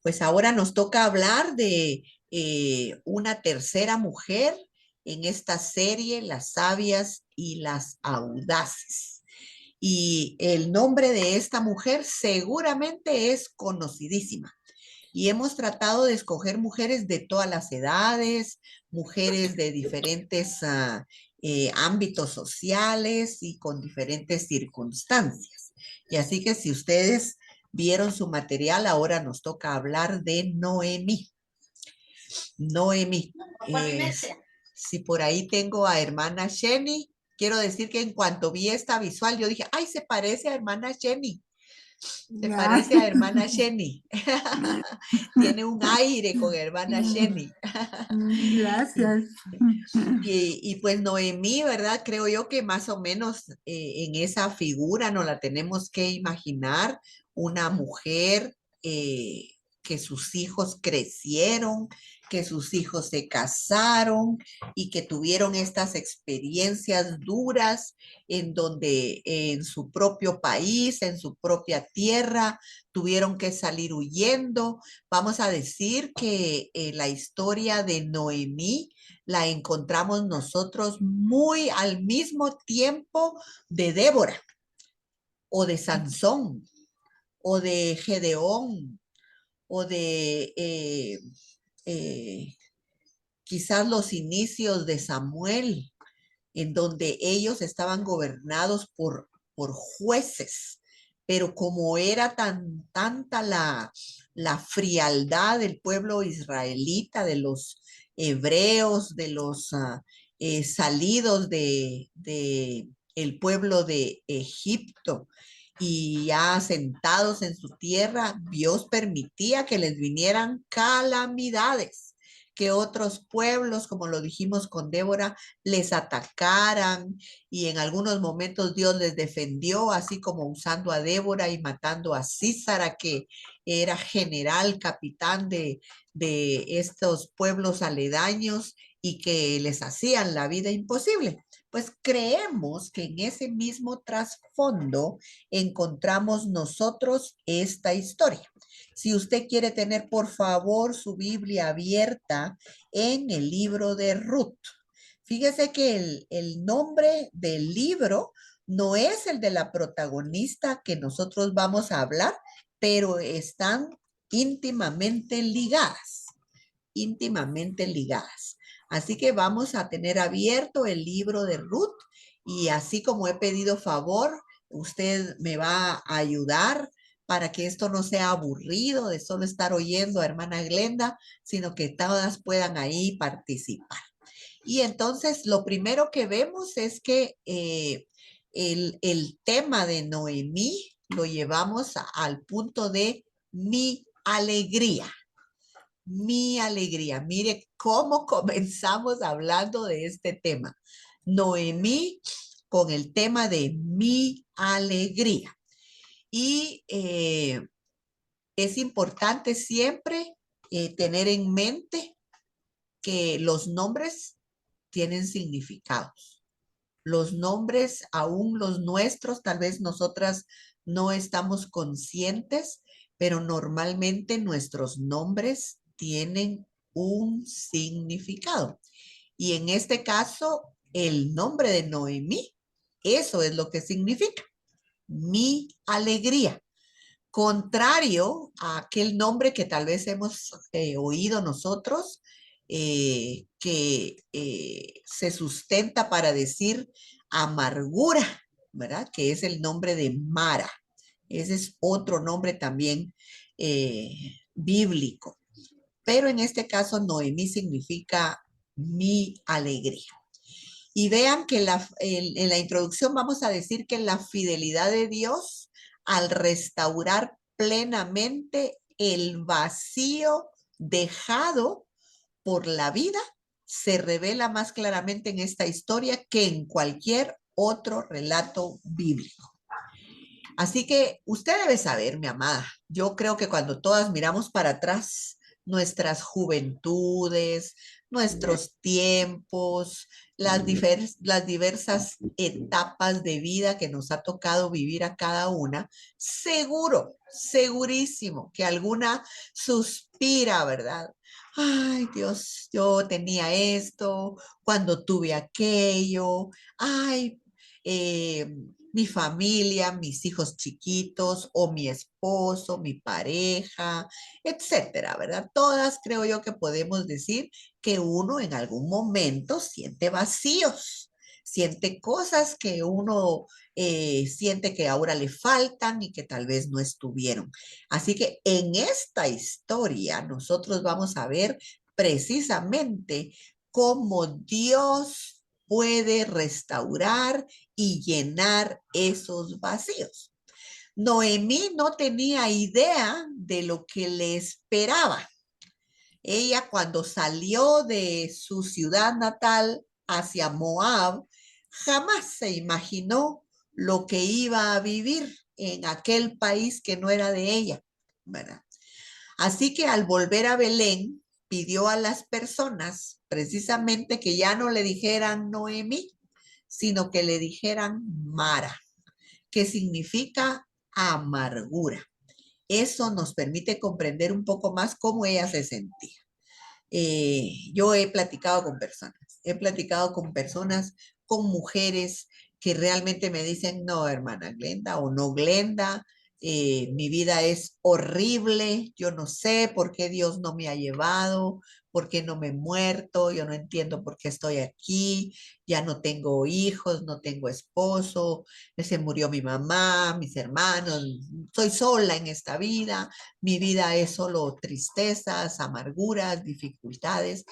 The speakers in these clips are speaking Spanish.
Pues ahora nos toca hablar de una tercera mujer en esta serie, Las sabias y las audaces. Y el nombre de esta mujer seguramente es conocidísima. Y hemos tratado de escoger mujeres de todas las edades, mujeres de diferentes ámbitos sociales y con diferentes circunstancias. Y así que si ustedes vieron su material, ahora nos toca hablar de Noemí. Noemí. Eh, si por ahí tengo a hermana Jenny, quiero decir que en cuanto vi esta visual, yo dije, ay, se parece a hermana Jenny. Se Ya. parece a hermana Jenny. Tiene un aire con hermana Jenny. y, Gracias. y pues Noemí, ¿verdad? Creo yo que más o menos en esa figura nos la tenemos que imaginar una mujer que sus hijos crecieron, que sus hijos se casaron y que tuvieron estas experiencias duras en donde en su propio país, en su propia tierra, tuvieron que salir huyendo. Vamos a decir que la historia de Noemí la encontramos nosotros muy al mismo tiempo de Débora o de Sansón o de Gedeón o de eh, quizás los inicios de Samuel, en donde ellos estaban gobernados por jueces, pero como era tanta la frialdad del pueblo israelita, de los hebreos, de los salidos de el pueblo de Egipto, y ya sentados en su tierra, Dios permitía que les vinieran calamidades, que otros pueblos, como lo dijimos con Débora, les atacaran, y en algunos momentos Dios les defendió, así como usando a Débora y matando a Císara, que era general, capitán de estos pueblos aledaños y que les hacían la vida imposible. Pues creemos que en ese mismo trasfondo encontramos nosotros esta historia. Si usted quiere tener, por favor, su Biblia abierta en el libro de Ruth. Fíjese que el nombre del libro no es el de la protagonista que nosotros vamos a hablar, pero están íntimamente ligadas, íntimamente ligadas. Así que vamos a tener abierto el libro de Ruth y así como he pedido favor, usted me va a ayudar para que esto no sea aburrido de solo estar oyendo a hermana Glenda, sino que todas puedan ahí participar. Y entonces lo primero que vemos es que el tema de Noemí lo llevamos al punto de mi alegría. Mi alegría. Mire cómo comenzamos hablando de este tema. Noemí con el tema de mi alegría. Y es importante siempre tener en mente que los nombres tienen significados. Los nombres, aún los nuestros, tal vez nosotras no estamos conscientes, pero normalmente nuestros nombres tienen un significado. Y en este caso, el nombre de Noemí, eso es lo que significa, mi alegría. Contrario a aquel nombre que tal vez hemos oído nosotros, que se sustenta para decir amargura, ¿verdad? Que es el nombre de Mara. Ese es otro nombre también bíblico. Pero en este caso, Noemí significa mi alegría. Y vean que en la introducción vamos a decir que la fidelidad de Dios al restaurar plenamente el vacío dejado por la vida se revela más claramente en esta historia que en cualquier otro relato bíblico. Así que usted debe saber, mi amada, yo creo que cuando todas miramos para atrás, nuestras juventudes, nuestros tiempos, las diversas etapas de vida que nos ha tocado vivir a cada una, seguro, segurísimo que alguna suspira, ¿verdad? Ay, Dios, yo tenía esto, cuando tuve aquello, ay, eh, mi familia, mis hijos chiquitos o mi esposo, mi pareja, etcétera, ¿verdad? Todas creo yo que podemos decir que uno en algún momento siente vacíos, siente cosas que uno siente que ahora le faltan y que tal vez no estuvieron. Así que en esta historia nosotros vamos a ver precisamente cómo Dios puede restaurar y llenar esos vacíos. Noemí no tenía idea de lo que le esperaba. Ella cuando salió de su ciudad natal hacia Moab, jamás se imaginó lo que iba a vivir en aquel país que no era de ella, ¿verdad? Así que al volver a Belén, pidió a las personas precisamente que ya no le dijeran Noemí, sino que le dijeran Mara, que significa amargura. Eso nos permite comprender un poco más cómo ella se sentía. Yo he platicado con personas, con mujeres que realmente me dicen, no, hermana Glenda o no Glenda, mi vida es horrible, yo no sé por qué Dios no me ha llevado, por qué no me he muerto, yo no entiendo por qué estoy aquí, ya no tengo hijos, no tengo esposo, se murió mi mamá, mis hermanos, soy sola en esta vida, mi vida es solo tristezas, amarguras, dificultades.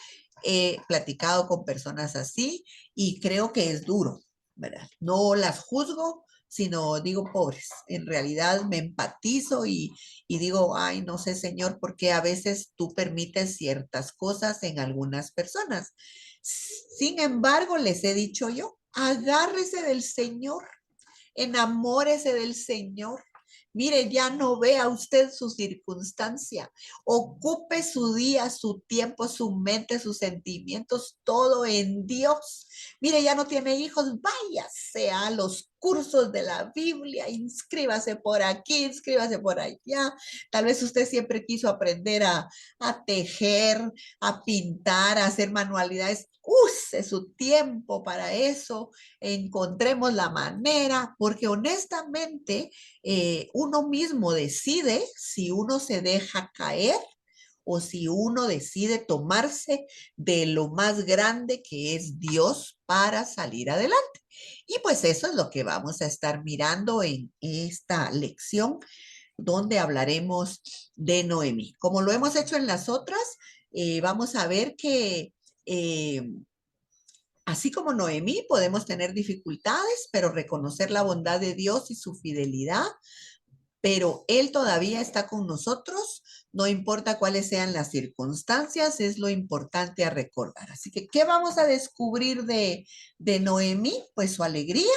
He platicado con personas así y creo que es duro, ¿verdad? No las juzgo, sino digo, pobres, en realidad me empatizo y digo, ay, no sé, Señor, por qué a veces tú permites ciertas cosas en algunas personas. Sin embargo, les he dicho yo, agárrese del Señor, enamórese del Señor. Mire, ya no vea usted su circunstancia. Ocupe su día, su tiempo, su mente, sus sentimientos, todo en Dios. Mire, ya no tiene hijos, váyase a los cursos de la Biblia, inscríbase por aquí, inscríbase por allá. Tal vez usted siempre quiso aprender a tejer, a pintar, a hacer manualidades. Use su tiempo para eso, encontremos la manera, porque honestamente uno mismo decide si uno se deja caer o si uno decide tomarse de lo más grande que es Dios para salir adelante. Y pues eso es lo que vamos a estar mirando en esta lección donde hablaremos de Noemí. Como lo hemos hecho en las otras, vamos a ver que así como Noemí, podemos tener dificultades, pero reconocer la bondad de Dios y su fidelidad, pero Él todavía está con nosotros, no importa cuáles sean las circunstancias, es lo importante a recordar. Así que, ¿qué vamos a descubrir de Noemí? Pues su alegría,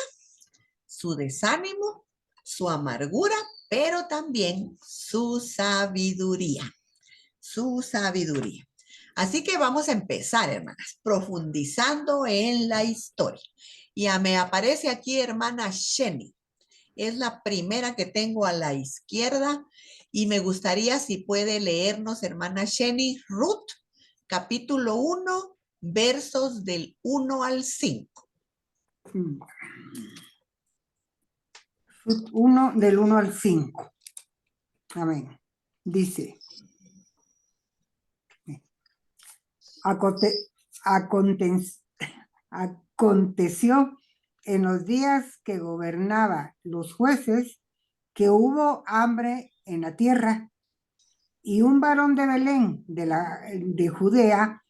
su desánimo, su amargura, pero también su sabiduría, su sabiduría. Así que vamos a empezar, hermanas, profundizando en la historia. Ya me aparece aquí hermana Sheni. Es la primera que tengo a la izquierda y me gustaría si puede leernos, hermana Sheni, Ruth, capítulo 1, versos del 1 al 5. 1 del 1 al 5. Amén. Dice, aconteció en los días que gobernaba los jueces que hubo hambre en la tierra, y un varón de Belén, de Judea,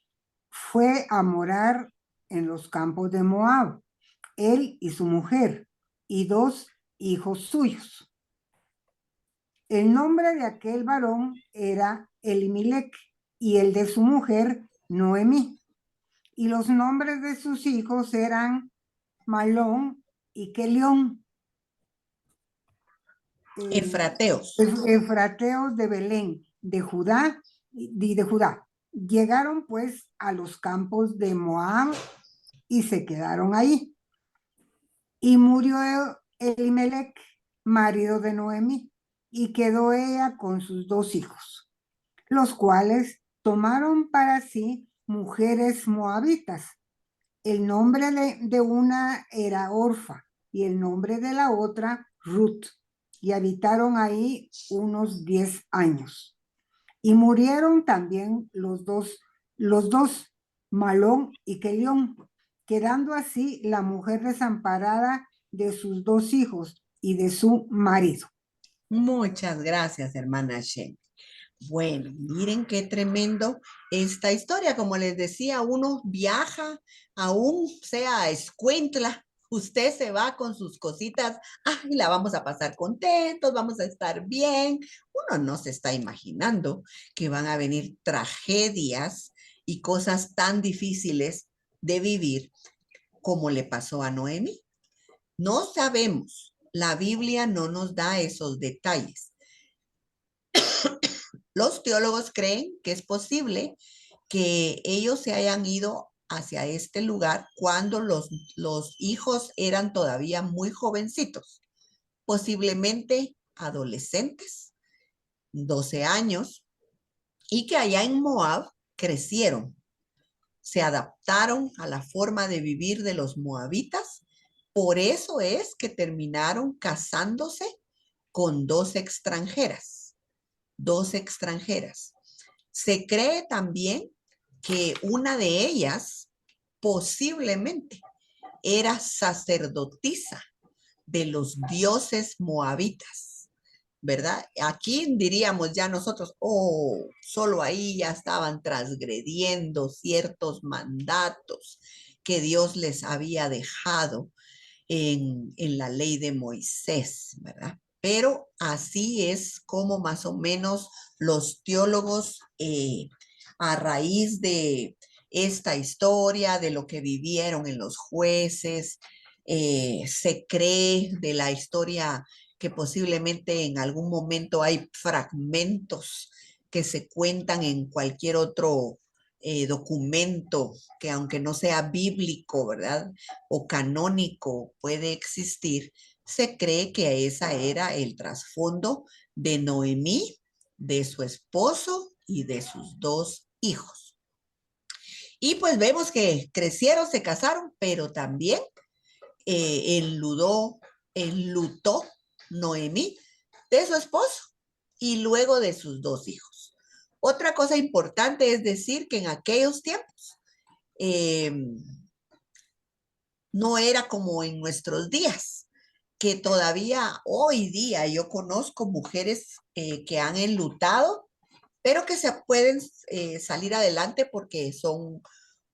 fue a morar en los campos de Moab, él y su mujer, y 2 hijos suyos. El nombre de aquel varón era Elimelech, y el de su mujer Noemí. Y los nombres de sus hijos eran Malón y Kelión, Efrateos. efrateos de Belén, de Judá, y de Judá. Llegaron pues a los campos de Moab y se quedaron ahí. Y murió Elimelech, marido de Noemí, y quedó ella con sus 2 hijos, los cuales tomaron para sí mujeres moabitas. El nombre de una era Orfa y el nombre de la otra Ruth, y habitaron ahí unos 10 años. Y murieron también los dos, Malón y Quelión, quedando así la mujer desamparada de sus 2 hijos y de su marido. Muchas gracias, hermana Shen. Bueno, miren qué tremendo esta historia. Como les decía, uno viaja, aún sea a Escuintla, usted se va con sus cositas, ay, la vamos a pasar contentos, vamos a estar bien. Uno no se está imaginando que van a venir tragedias y cosas tan difíciles de vivir como le pasó a Noemi. No sabemos, la Biblia no nos da esos detalles. Los teólogos creen que es posible que ellos se hayan ido hacia este lugar cuando los hijos eran todavía muy jovencitos, posiblemente adolescentes, 12 años, y que allá en Moab crecieron, se adaptaron a la forma de vivir de los moabitas. Por eso es que terminaron casándose con dos extranjeras. Se cree también que una de ellas posiblemente era sacerdotisa de los dioses moabitas, ¿verdad? Aquí diríamos ya nosotros, oh, solo ahí ya estaban transgrediendo ciertos mandatos que Dios les había dejado en la ley de Moisés, ¿verdad? Pero así es como más o menos los teólogos, a raíz de esta historia, de lo que vivieron en los jueces, se cree de la historia que posiblemente en algún momento hay fragmentos que se cuentan en cualquier otro documento que aunque no sea bíblico, ¿verdad? O canónico puede existir, se cree que ese era el trasfondo de Noemí, de su esposo y de sus 2 hijos. Y pues vemos que crecieron, se casaron, pero también enlutó Noemí de su esposo y luego de sus 2 hijos. Otra cosa importante es decir que en aquellos tiempos eh, no era como en nuestros días, que todavía hoy día yo conozco mujeres que han enlutado, pero que se pueden salir adelante porque son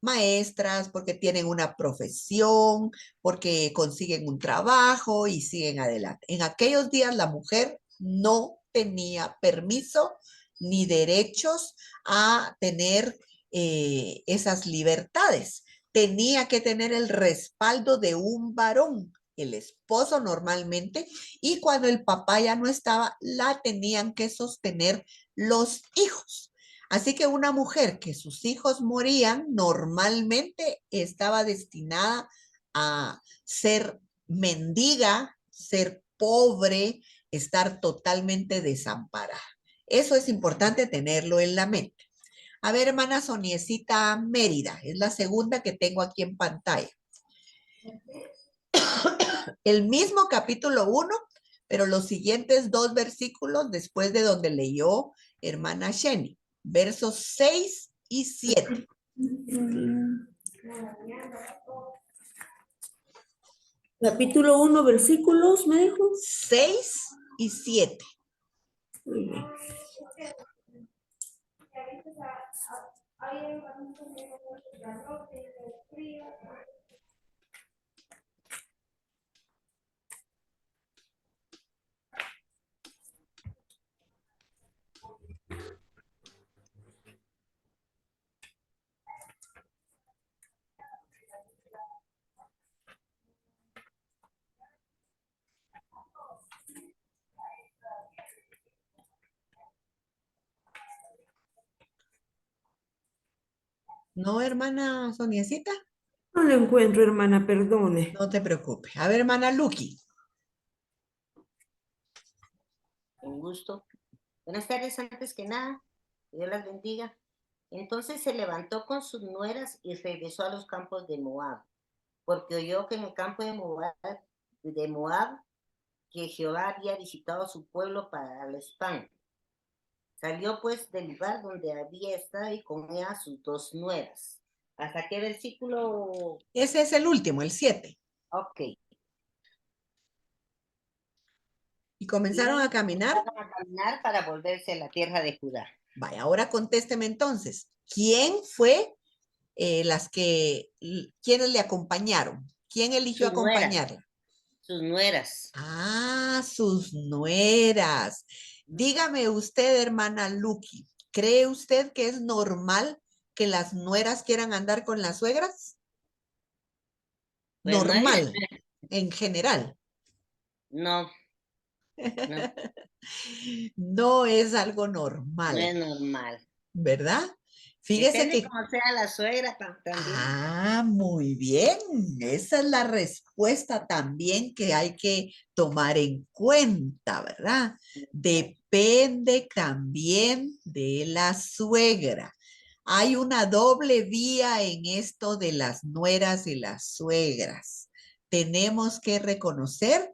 maestras, porque tienen una profesión, porque consiguen un trabajo y siguen adelante. En aquellos días la mujer no tenía permiso ni derechos a tener esas libertades. Tenía que tener el respaldo de un varón, el esposo normalmente, y cuando el papá ya no estaba, la tenían que sostener los hijos. Así que una mujer que sus hijos morían normalmente estaba destinada a ser mendiga, ser pobre, estar totalmente desamparada. Eso es importante tenerlo en la mente. A ver, hermana Soniecita Mérida, es la segunda que tengo aquí en pantalla. El mismo capítulo 1, pero los siguientes 2 versículos después de donde leyó hermana Sheni, versos 6 y 7. Capítulo 1, versículos, me dijo. 6 y 7. Muy bien. ¿No, hermana Soniecita? No lo encuentro, hermana, perdone. No te preocupes. A ver, hermana Lucky. Un gusto. Buenas tardes, antes que nada. Que Dios las bendiga. Entonces se levantó con sus nueras y regresó a los campos de Moab, porque oyó que en el campo de Moab, que Jehová había visitado a su pueblo para el spam. Salió pues del lugar donde había estado y con ella a sus dos nueras. ¿Hasta qué versículo? Ese es el último, el 7. Ok. Y comenzaron a caminar. Comenzaron a caminar para volverse a la tierra de Judá. Vaya, ahora contésteme entonces. ¿Quién fue quiénes le acompañaron? ¿Quién eligió Sus nueras. acompañarla? Sus nueras. Ah, sus nueras. Dígame usted, hermana Lucky, ¿cree usted que es normal que las nueras quieran andar con las suegras? Pues Normal, en general. No, no, No es algo no normal, es normal. ¿verdad? Fíjese Depende que... cómo sea la suegra también. Ah, muy bien. Esa es la respuesta también que hay que tomar en cuenta, ¿verdad? Depende también de la suegra. Hay una doble vía en esto de las nueras y las suegras. Tenemos que reconocer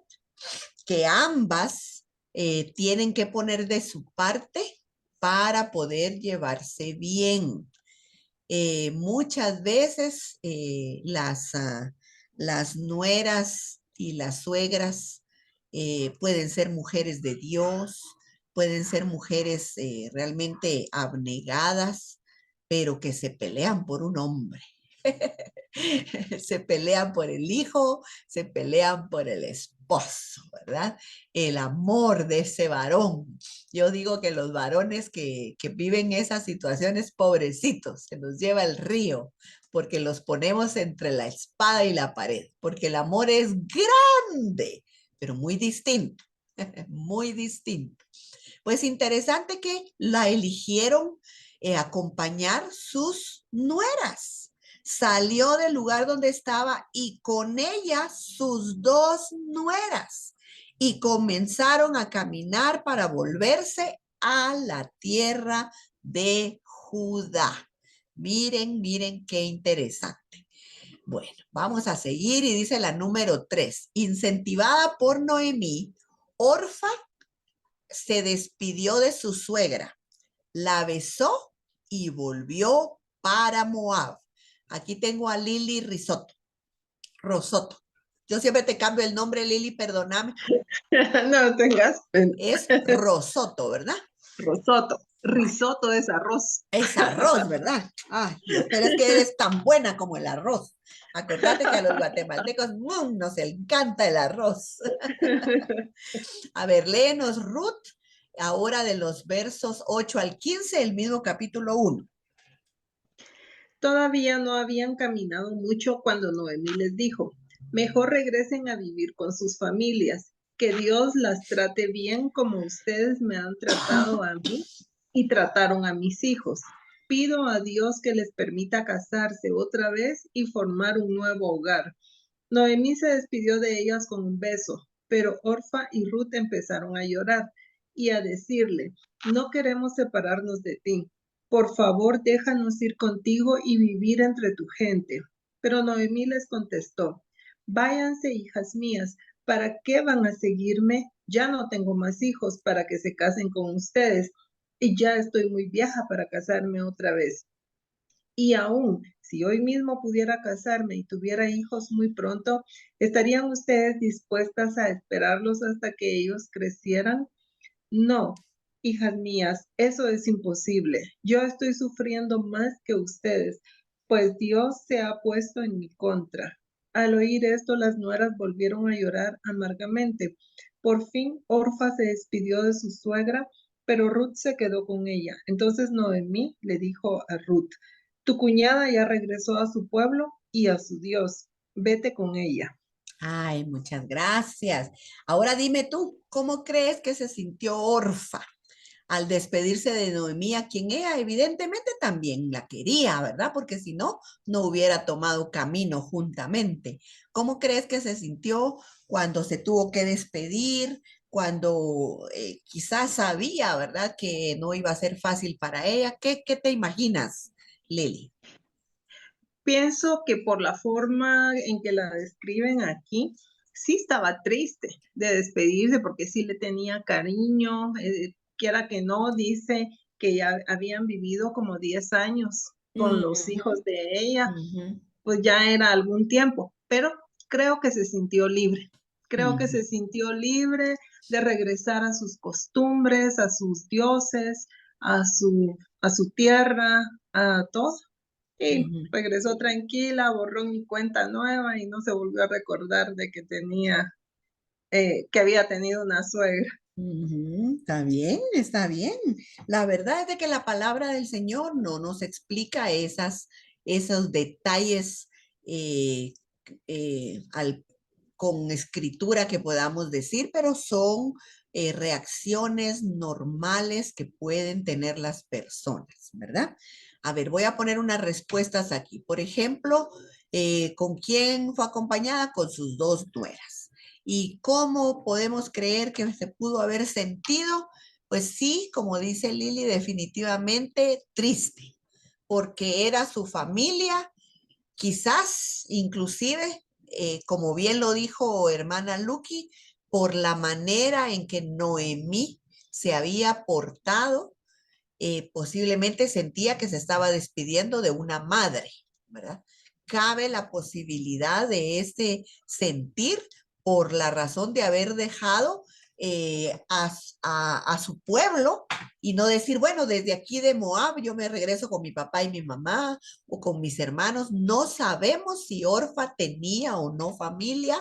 que ambas tienen que poner de su parte para poder llevarse bien. Muchas veces las nueras y las suegras pueden ser mujeres de Dios, pueden ser mujeres realmente abnegadas, pero que se pelean por un hombre. Se pelean por el hijo, se pelean por el esposo, ¿verdad? El amor de ese varón. Yo digo que los varones que viven esas situaciones, pobrecitos, se los lleva el río, porque los ponemos entre la espada y la pared, porque el amor es grande, pero muy distinto, muy distinto. Pues interesante que la eligieron acompañar sus nueras. Salió del lugar donde estaba y con ella sus dos nueras y comenzaron a caminar para volverse a la tierra de Judá. Miren, miren qué interesante. Bueno, vamos a seguir y dice la número 3. Incentivada por Noemí, Orfa se despidió de su suegra, la besó y volvió para Moab. Aquí tengo a Lili Rosoto. Yo siempre te cambio el nombre, Lili, perdóname. No tengas pena. Es Rosoto, ¿verdad? Rosoto. Risotto es arroz. Es arroz, ¿verdad? Ay, pero es que eres tan buena como el arroz. Acordate que a los guatemaltecos nos encanta el arroz. A ver, léenos Ruth, ahora de los versos 8 al 15, el mismo capítulo 1. Todavía no habían caminado mucho cuando Noemí les dijo, mejor regresen a vivir con sus familias, que Dios las trate bien como ustedes me han tratado a mí y trataron a mis hijos. Pido a Dios que les permita casarse otra vez y formar un nuevo hogar. Noemí se despidió de ellas con un beso, pero Orfa y Ruth empezaron a llorar y a decirle, no queremos separarnos de ti. Por favor, déjanos ir contigo y vivir entre tu gente. Pero Noemí les contestó, váyanse, hijas mías, ¿para qué van a seguirme? Ya no tengo más hijos para que se casen con ustedes y ya estoy muy vieja para casarme otra vez. Y aún si hoy mismo pudiera casarme y tuviera hijos muy pronto, ¿estarían ustedes dispuestas a esperarlos hasta que ellos crecieran? No, hijas mías, eso es imposible. Yo estoy sufriendo más que ustedes, pues Dios se ha puesto en mi contra. Al oír esto, las nueras volvieron a llorar amargamente. Por fin, Orfa se despidió de su suegra, pero Ruth se quedó con ella. Entonces Noemí le dijo a Ruth, tu cuñada ya regresó a su pueblo y a su Dios. Vete con ella. Ay, muchas gracias. Ahora dime tú, ¿cómo crees que se sintió Orfa al despedirse de Noemí, a quien ella evidentemente también la quería, ¿verdad? Porque si no, no hubiera tomado camino juntamente. ¿Cómo crees que se sintió cuando se tuvo que despedir? Cuando quizás sabía, ¿verdad? Que no iba a ser fácil para ella. ¿Qué te imaginas, Lili? Pienso que por la forma en que la describen aquí, sí estaba triste de despedirse porque sí le tenía cariño, quiera que no, dice que ya habían vivido como 10 años con los Ujú, hijos de ella, ujú, pues ya era algún tiempo, pero creo que se sintió libre. Creo que ujú, se sintió libre de regresar a sus costumbres, a sus dioses, a su tierra, a todo. Y ujú. regresó tranquila, borró mi cuenta nueva y no se volvió a recordar de que que había tenido una suegra. Ujú, está bien, está bien. La verdad es de que la palabra del Señor no nos explica esos detalles eh, con escritura que podamos decir, pero son reacciones normales que pueden tener las personas, ¿verdad? A ver, voy a poner unas respuestas aquí. Por ejemplo, ¿con quién fue acompañada? Con sus dos nueras. ¿Y cómo podemos creer que se pudo haber sentido? Pues sí, como dice Lili, definitivamente triste, porque era su familia, quizás inclusive, como bien lo dijo hermana Lucky, por la manera en que Noemí se había portado, posiblemente sentía que se estaba despidiendo de una madre, ¿verdad? Cabe la posibilidad de ese sentir por la razón de haber dejado a su pueblo y no decir, bueno, desde aquí de Moab yo me regreso con mi papá y mi mamá o con mis hermanos. No sabemos si Orfa tenía o no familia,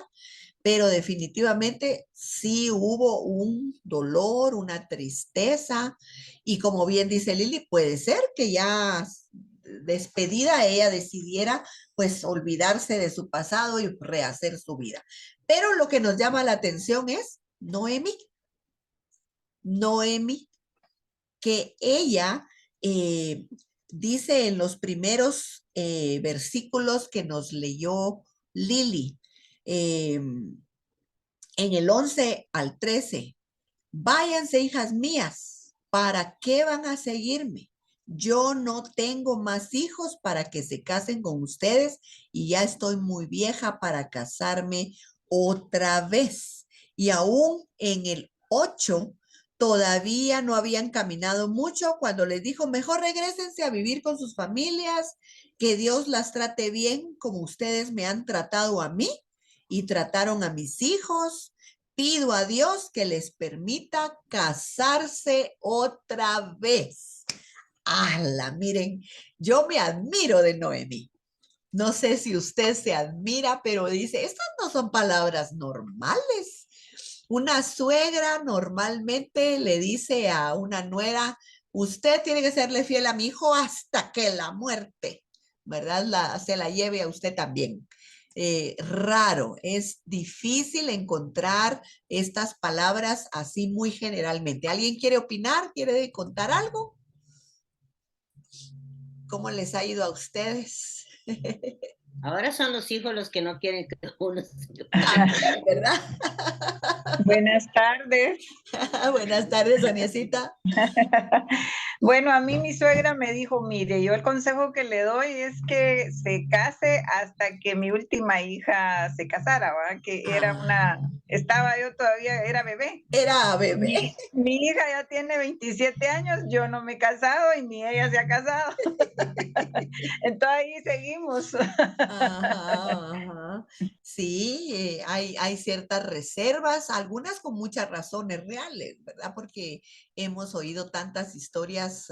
pero definitivamente sí hubo un dolor, una tristeza, y como bien dice Lili, puede ser que ya despedida ella decidiera pues olvidarse de su pasado y rehacer su vida. Pero lo que nos llama la atención es Noemi, que ella dice en los primeros versículos que nos leyó Lili, eh, en el 11 al 13, váyanse, hijas mías, ¿para qué van a seguirme? Yo no tengo más hijos para que se casen con ustedes y ya estoy muy vieja para casarme otra vez. Y aún en el 8 todavía no habían caminado mucho cuando les dijo, mejor regresense a vivir con sus familias, que Dios las trate bien como ustedes me han tratado a mí y trataron a mis hijos. Pido a Dios que les permita casarse otra vez. ¡Hala! Miren, yo me admiro de Noemí. No sé si usted se admira, pero dice, estas no son palabras normales. Una suegra normalmente le dice a una nuera, usted tiene que serle fiel a mi hijo hasta que la muerte, ¿verdad? Se la lleve a usted también. Raro, es difícil encontrar estas palabras así muy generalmente. ¿Alguien quiere opinar? ¿Quiere contar algo? ¿Cómo les ha ido a ustedes? Ahora son los hijos los que no quieren que uno También, ¿verdad? Buenas tardes. Buenas tardes, Soniecita. Bueno, a mí mi suegra me dijo, mire, yo el consejo que le doy es que se case hasta que mi última hija se casara, ¿verdad? Que era estaba yo todavía, era bebé. Era bebé. Mi hija ya tiene 27 años, yo no me he casado y ni ella se ha casado. Entonces ahí seguimos. Ajá, ajá. Sí, hay ciertas reservas, algunas con muchas razones reales, ¿verdad? Porque hemos oído tantas historias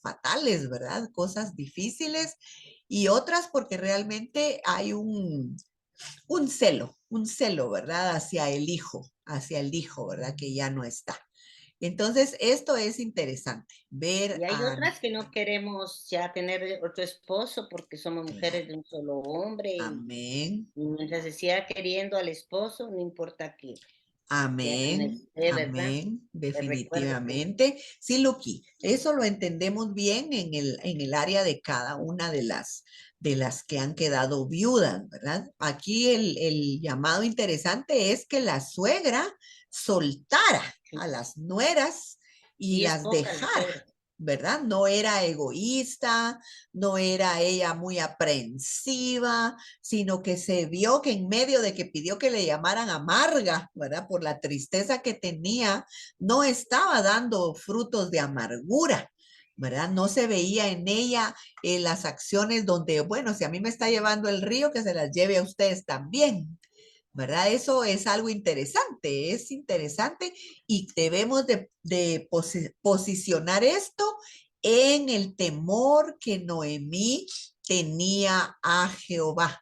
fatales, ¿verdad? Cosas difíciles y otras porque realmente hay un celo, ¿verdad? Hacia el hijo, ¿verdad? Que ya no está. Entonces, esto es interesante, ver Y hay a... otras que no queremos ya tener otro esposo porque somos mujeres Claro, de un solo hombre y amén. mientras se siga queriendo al esposo, no importa qué. Amén, ¿verdad? amén, Me recuerda que definitivamente. Sí, Luqui, eso lo entendemos bien en el área de cada una de las que han quedado viudas, ¿verdad? Aquí el llamado interesante es que la suegra soltara a las nueras y sí es las poca la dejara, suegra. ¿verdad? No era egoísta, no era ella muy aprensiva, sino que se vio que en medio de que pidió que le llamaran amarga, ¿verdad? Por la tristeza que tenía, no estaba dando frutos de amargura. ¿Verdad? No se veía en ella las acciones donde, bueno, si a mí me está llevando el río, que se las lleve a ustedes también. ¿Verdad? Eso es algo interesante, es interesante y debemos de posicionar esto en el temor que Noemí tenía a Jehová,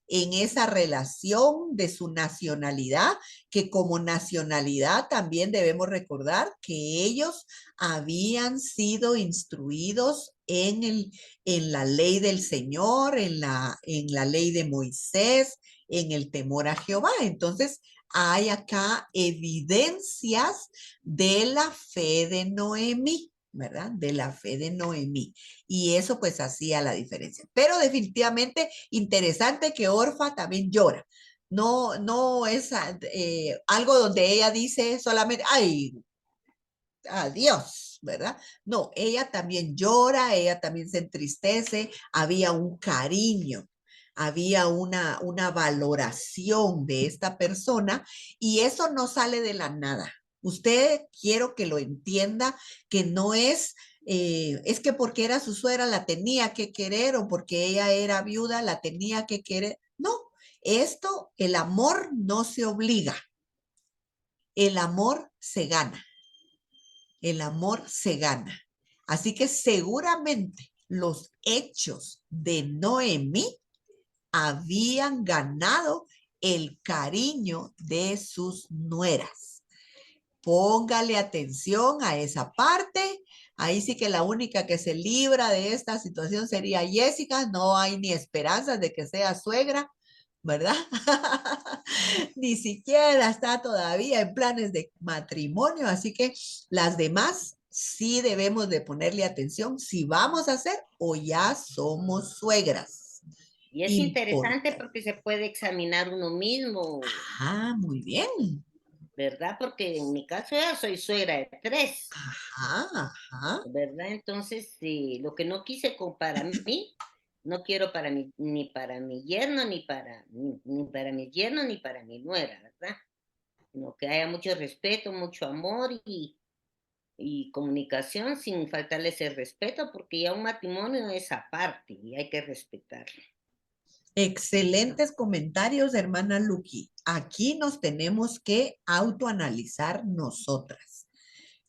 en esa relación de su nacionalidad, que como nacionalidad también debemos recordar que ellos habían sido instruidos en la ley del Señor, en la ley de Moisés, en el temor a Jehová. Entonces, hay acá evidencias de la fe de Noemí. ¿Verdad? De la fe de Noemí. Y eso pues hacía la diferencia. Pero definitivamente interesante que Orfa también llora. No, no es algo donde ella dice solamente, ay, adiós, ¿verdad? No, ella también llora, ella también se entristece, había un cariño, había una valoración de esta persona y eso no sale de la nada. Usted quiero que lo entienda, que no es que porque era su suegra la tenía que querer o porque ella era viuda la tenía que querer. No, esto, el amor no se obliga, el amor se gana. El amor se gana. Así que seguramente los hechos de Noemí habían ganado el cariño de sus nueras. Póngale atención a esa parte. Ahí sí que la única que se libra de esta situación sería Jessica. No hay ni esperanzas de que sea suegra, ¿verdad? Ni siquiera está todavía en planes de matrimonio, así que las demás sí debemos de ponerle atención si vamos a ser o ya somos suegras. Y es interesante porque se puede examinar uno mismo, Ah, muy bien. ¿verdad? Porque en mi caso ya soy suegra de 3, Ajá, ajá. ¿verdad? Entonces, lo que no quise para mí, no quiero para mi, ni para mi yerno, ni para mi yerno, ni para mi nuera, ¿verdad? Sino que haya mucho respeto, mucho amor y comunicación sin faltarle ese respeto, porque ya un matrimonio es aparte y hay que respetarlo. Excelentes comentarios, hermana Lucky. Aquí nos tenemos que autoanalizar nosotras.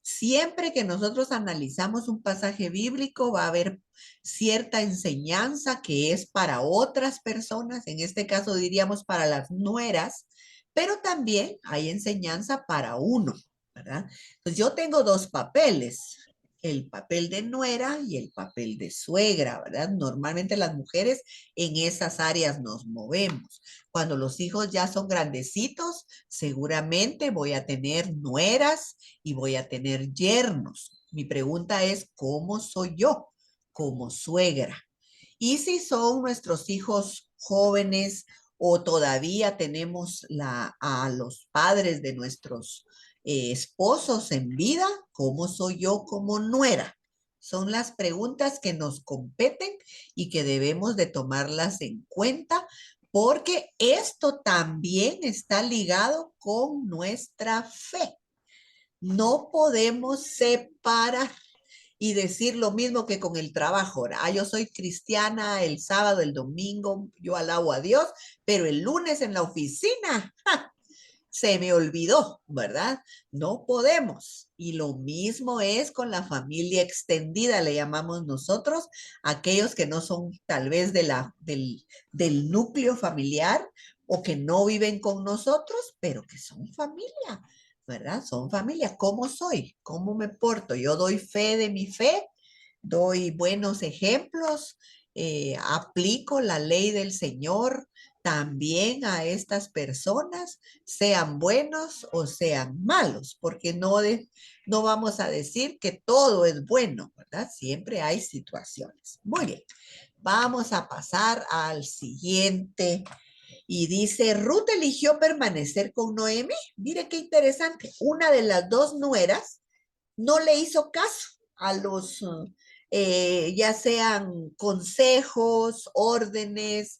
Siempre que nosotros analizamos un pasaje bíblico, va a haber cierta enseñanza que es para otras personas, en este caso diríamos para las nueras, pero también hay enseñanza para uno, ¿verdad? Entonces yo tengo dos papeles, el papel de nuera y el papel de suegra, ¿verdad? Normalmente las mujeres en esas áreas nos movemos. Cuando los hijos ya son grandecitos, seguramente voy a tener nueras y voy a tener yernos. Mi pregunta es, ¿cómo soy yo como suegra? Y si son nuestros hijos jóvenes o todavía tenemos a los padres de nuestros esposos en vida, ¿cómo soy yo como nuera? Son las preguntas que nos competen y que debemos de tomarlas en cuenta porque esto también está ligado con nuestra fe. No podemos separar y decir lo mismo que con el trabajo. Ah, yo soy cristiana el sábado, el domingo, yo alabo a Dios, pero el lunes en la oficina se me olvidó, ¿verdad? No podemos. Y lo mismo es con la familia extendida, le llamamos nosotros, aquellos que no son tal vez del núcleo familiar o que no viven con nosotros, pero que son familia. ¿Verdad? Son familia. ¿Cómo soy? ¿Cómo me porto? Yo doy fe de mi fe, doy buenos ejemplos, aplico la ley del Señor, también a estas personas, sean buenos o sean malos, porque no vamos a decir que todo es bueno, ¿verdad? Siempre hay situaciones. Muy bien, vamos a pasar al siguiente. Y dice, Ruth eligió permanecer con Noemí. Mire qué interesante. Una de las dos nueras no le hizo caso a los, ya sean consejos, órdenes,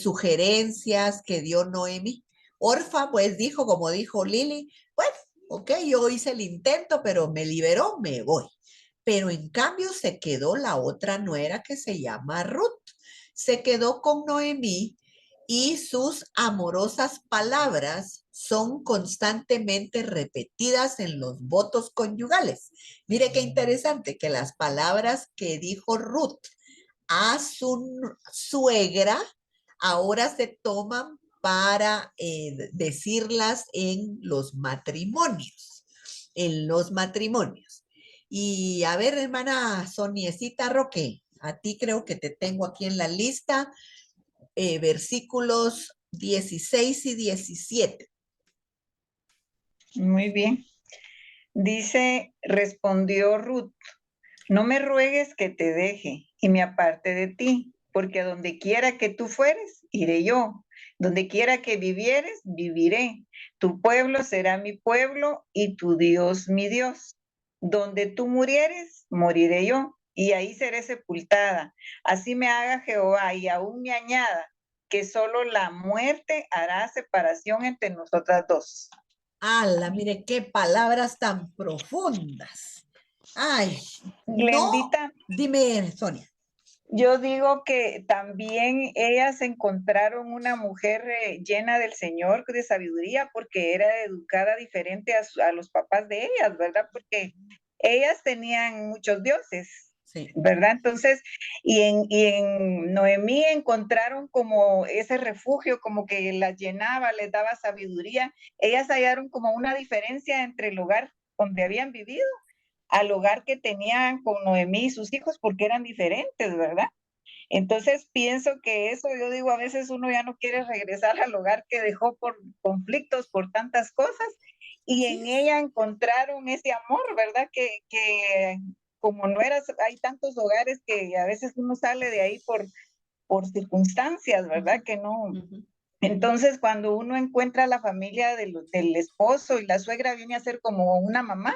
sugerencias que dio Noemi. Orfa, pues dijo, como dijo Lili, bueno, ok, yo hice el intento, pero me liberó, me voy. Pero en cambio se quedó la otra nuera que se llama Ruth. Se quedó con Noemí y sus amorosas palabras son constantemente repetidas en los votos conyugales. Mire qué interesante que las palabras que dijo Ruth a su suegra ahora se toman para decirlas en los matrimonios, Y a ver, hermana Soniecita Roque, a ti creo que te tengo aquí en la lista, versículos 16 y 17. Muy bien. Dice, respondió Ruth, no me ruegues que te deje y me aparte de ti, porque a donde quiera que tú fueres, iré yo. Donde quiera que vivieres, viviré. Tu pueblo será mi pueblo y tu Dios mi Dios. Donde tú murieres, moriré yo, y ahí seré sepultada. Así me haga Jehová y aún me añada que solo la muerte hará separación entre nosotras dos. ¡Hala! Mire qué palabras tan profundas. Ay, no, Glendita, dime, Sonia. yo digo que también ellas encontraron una mujer llena del Señor, de sabiduría, porque era educada diferente a los papás de ellas, ¿verdad? Porque ellas tenían muchos dioses, Sí. ¿verdad? Entonces, y en Noemí encontraron como ese refugio, como que las llenaba, les daba sabiduría. Ellas hallaron como una diferencia entre el lugar donde habían vivido al hogar que tenían con Noemí y sus hijos, porque eran diferentes, ¿verdad? Entonces pienso que eso, yo digo, a veces uno ya no quiere regresar al hogar que dejó por conflictos, por tantas cosas, y Así en es. ella encontraron ese amor, ¿verdad? Que como no eras, hay tantos hogares que a veces uno sale de ahí por circunstancias, ¿verdad? Que no. Entonces, cuando uno encuentra a la familia del esposo y la suegra viene a ser como una mamá,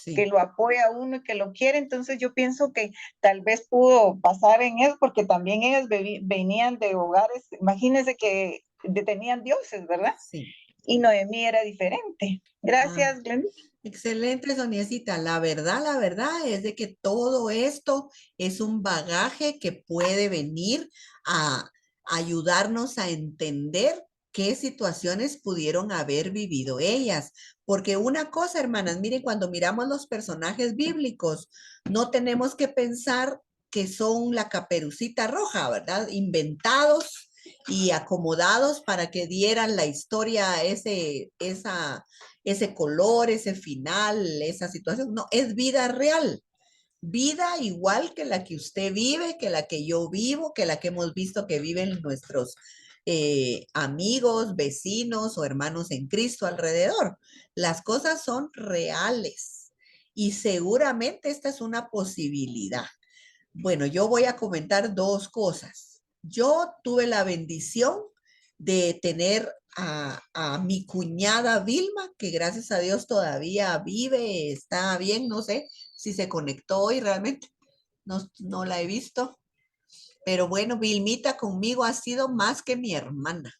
que Sí. lo apoya a uno y que lo quiere, entonces yo pienso que tal vez pudo pasar en eso, porque también ellas venían de hogares, imagínense que tenían dioses, ¿verdad? Sí. Y Noemí era diferente. Ah, Gracias, Glenn. excelente, Soniecita. La verdad es de que todo esto es un bagaje que puede venir a ayudarnos a entender qué situaciones pudieron haber vivido ellas. Porque una cosa, hermanas, miren, cuando miramos los personajes bíblicos, no tenemos que pensar que son la caperucita roja, ¿verdad? Inventados y acomodados para que dieran la historia ese color, ese final, esa situación. No, es vida real. Vida igual que la que usted vive, que la que yo vivo, que la que hemos visto que viven nuestros amigos, vecinos o hermanos en Cristo alrededor. Las cosas son reales y seguramente esta es una posibilidad. Bueno, yo voy a comentar dos cosas. Yo tuve la bendición de tener a mi cuñada Vilma, que gracias a Dios todavía vive, está bien, no sé si se conectó hoy realmente, no la he visto, pero bueno, Vilmita conmigo ha sido más que mi hermana.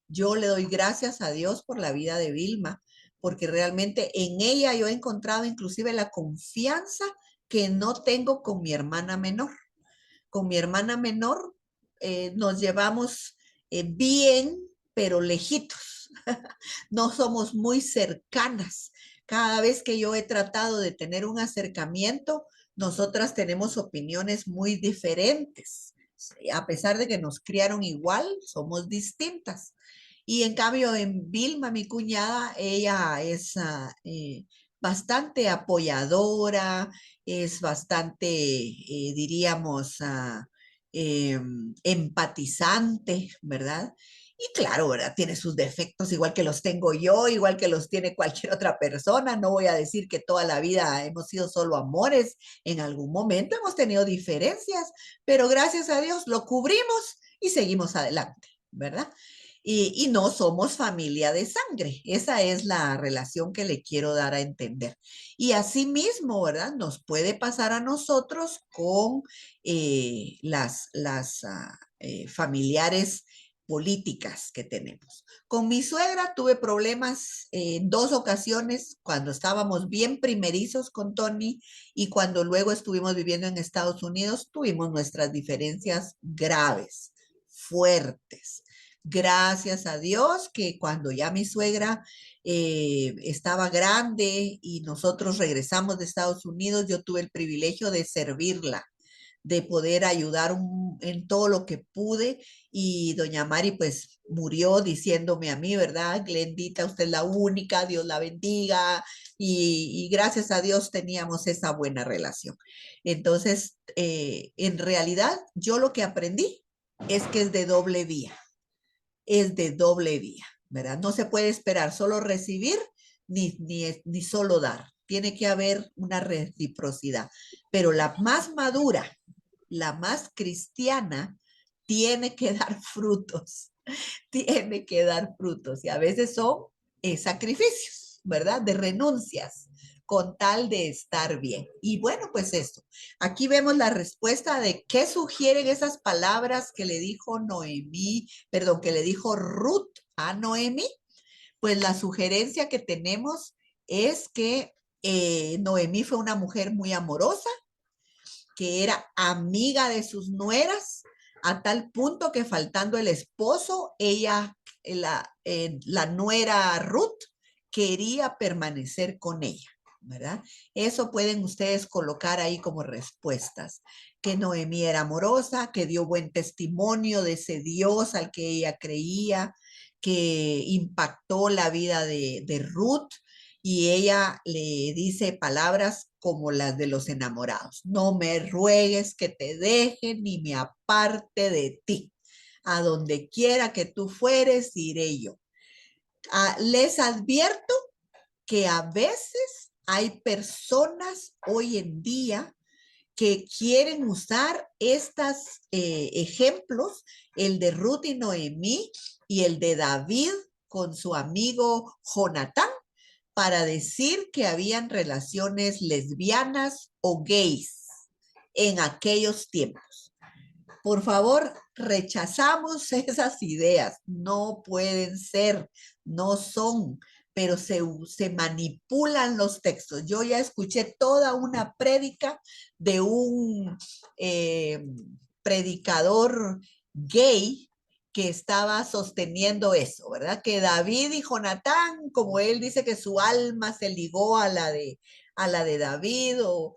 Yo le doy gracias a Dios por la vida de Vilma, porque realmente en ella yo he encontrado inclusive la confianza que no tengo con mi hermana menor. Con mi hermana menor nos llevamos bien, pero lejitos. No somos muy cercanas. Cada vez que yo he tratado de tener un acercamiento, nosotras tenemos opiniones muy diferentes. A pesar de que nos criaron igual, somos distintas. Y en cambio, en Vilma, mi cuñada, ella es bastante apoyadora, es bastante, diríamos, empatizante, ¿verdad? Y claro, ¿verdad? Tiene sus defectos igual que los tengo yo, igual que los tiene cualquier otra persona. No voy a decir que toda la vida hemos sido solo amores. En algún momento hemos tenido diferencias, pero gracias a Dios lo cubrimos y seguimos adelante, ¿verdad? Y no somos familia de sangre. Esa es la relación que le quiero dar a entender. Y asimismo, ¿verdad? Nos puede pasar a nosotros con las familiares políticas que tenemos. Con mi suegra tuve problemas en 2 ocasiones cuando estábamos bien primerizos con Tony y cuando luego estuvimos viviendo en Estados Unidos, tuvimos nuestras diferencias graves, fuertes. Gracias a Dios que cuando ya mi suegra estaba grande y nosotros regresamos de Estados Unidos, yo tuve el privilegio de servirla, de poder ayudar en todo lo que pude y doña Mari pues murió diciéndome a mí, ¿verdad? Glendita, usted es la única, Dios la bendiga y gracias a Dios teníamos esa buena relación. Entonces, en realidad yo lo que aprendí es que es de doble vía, es de doble vía, ¿verdad? No se puede esperar solo recibir ni solo dar. Tiene que haber una reciprocidad. Pero la más madura, la más cristiana, tiene que dar frutos, tiene que dar frutos. Y a veces son sacrificios, ¿verdad? De renuncias con tal de estar bien. Y bueno, pues esto. Aquí vemos la respuesta de qué sugieren esas palabras que le dijo Noemí, perdón, que le dijo Ruth a Noemí. Pues la sugerencia que tenemos es que Noemí fue una mujer muy amorosa, que era amiga de sus nueras, a tal punto que faltando el esposo, ella, la nuera Ruth, quería permanecer con ella, ¿verdad? Eso pueden ustedes colocar ahí como respuestas, que Noemí era amorosa, que dio buen testimonio de ese Dios al que ella creía, que impactó la vida de Ruth, y ella le dice palabras como las de los enamorados. No me ruegues que te deje ni me aparte de ti. A donde quiera que tú fueres, iré yo. Les advierto que a veces hay personas hoy en día que quieren usar estos ejemplos, el de Ruth y Noemí y el de David con su amigo Jonatán, para decir que habían relaciones lesbianas o gays en aquellos tiempos. Por favor, rechazamos esas ideas. No pueden ser, no son, pero se manipulan los textos. Yo ya escuché toda una prédica de un predicador gay que estaba sosteniendo eso, ¿verdad? Que David y Jonatán, como él dice que su alma se ligó a la de David, o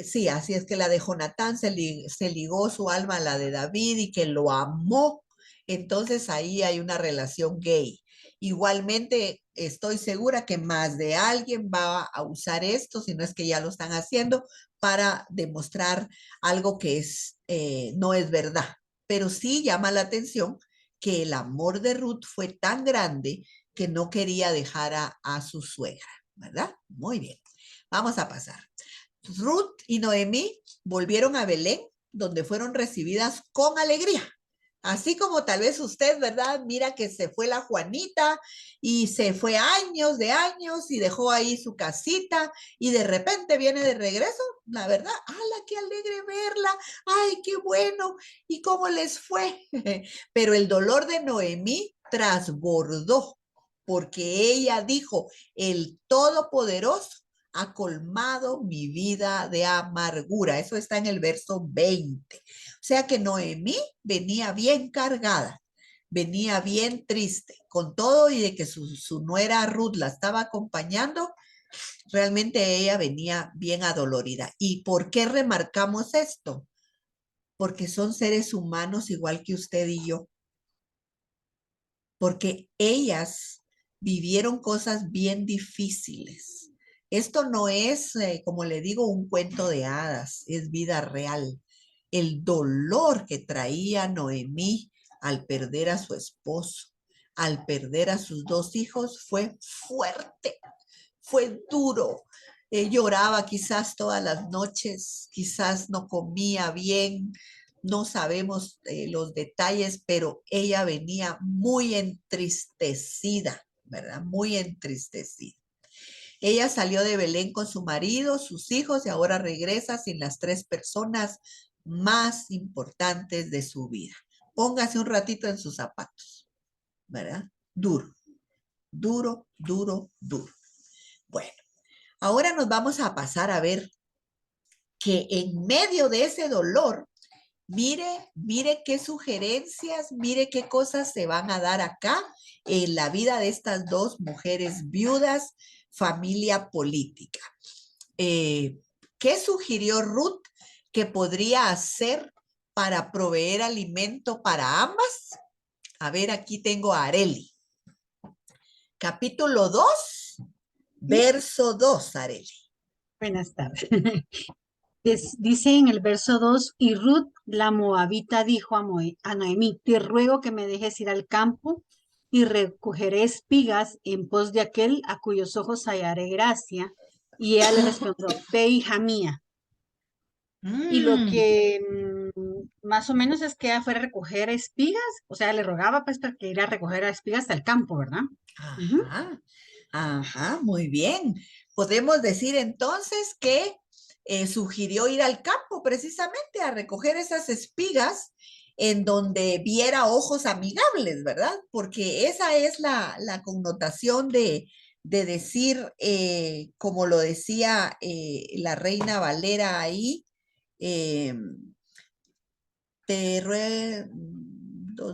sí, así es que la de Jonatán se ligó su alma a la de David y que lo amó. Entonces ahí hay una relación gay. Igualmente, estoy segura que más de alguien va a usar esto, si no es que ya lo están haciendo, para demostrar algo que no es verdad. Pero sí llama la atención que el amor de Ruth fue tan grande que no quería dejar a su suegra, ¿verdad? Muy bien, vamos a pasar. Ruth y Noemí volvieron a Belén, donde fueron recibidas con alegría. Así como tal vez usted, ¿verdad? Mira que se fue la Juanita y se fue años de años y dejó ahí su casita y de repente viene de regreso, la verdad, ¡hala, qué alegre verla! ¡Ay, qué bueno! ¿Y cómo les fue? Pero el dolor de Noemí transbordó porque ella dijo, el Todopoderoso ha colmado mi vida de amargura. Eso está en el verso 20. O sea que Noemí venía bien cargada, venía bien triste, con todo y de que su nuera Ruth la estaba acompañando, realmente ella venía bien adolorida. ¿Y por qué remarcamos esto? Porque son seres humanos igual que usted y yo. Porque ellas vivieron cosas bien difíciles. Esto no es, como le digo, un cuento de hadas, es vida real. el dolor que traía Noemí al perder a su esposo, al perder a sus 2 hijos, fue fuerte, fue duro. Lloraba quizás todas las noches, quizás no comía bien, no sabemos los detalles, pero ella venía muy entristecida, ¿verdad? Muy entristecida. Ella salió de Belén con su marido, sus hijos, y ahora regresa sin las 3 personas más importantes de su vida. Póngase un ratito en sus zapatos, ¿verdad? Duro, duro, duro, duro. Bueno, ahora nos vamos a pasar a ver que en medio de ese dolor, mire qué sugerencias, mire qué cosas se van a dar acá en la vida de estas 2 mujeres viudas, familia política. ¿Qué sugirió Ruth que podría hacer para proveer alimento para ambas? A ver, aquí tengo a Areli. Capítulo 2, verso 2, Areli. Buenas tardes. Dice en el verso 2, y Ruth la moabita dijo a Noemí, te ruego que me dejes ir al campo y recogeré espigas en pos de aquel a cuyos ojos hallaré gracia. Y ella le respondió, ve, hija mía. Y lo que más o menos es que ella fuera a recoger espigas, o sea, le rogaba pues para que ir a recoger espigas hasta el campo, ¿verdad? Ajá, ajá, muy bien. Podemos decir entonces que sugirió ir al campo precisamente a recoger esas espigas en donde viera ojos amigables, ¿verdad? Porque esa es la connotación de decir, como lo decía la Reina Valera ahí, eh,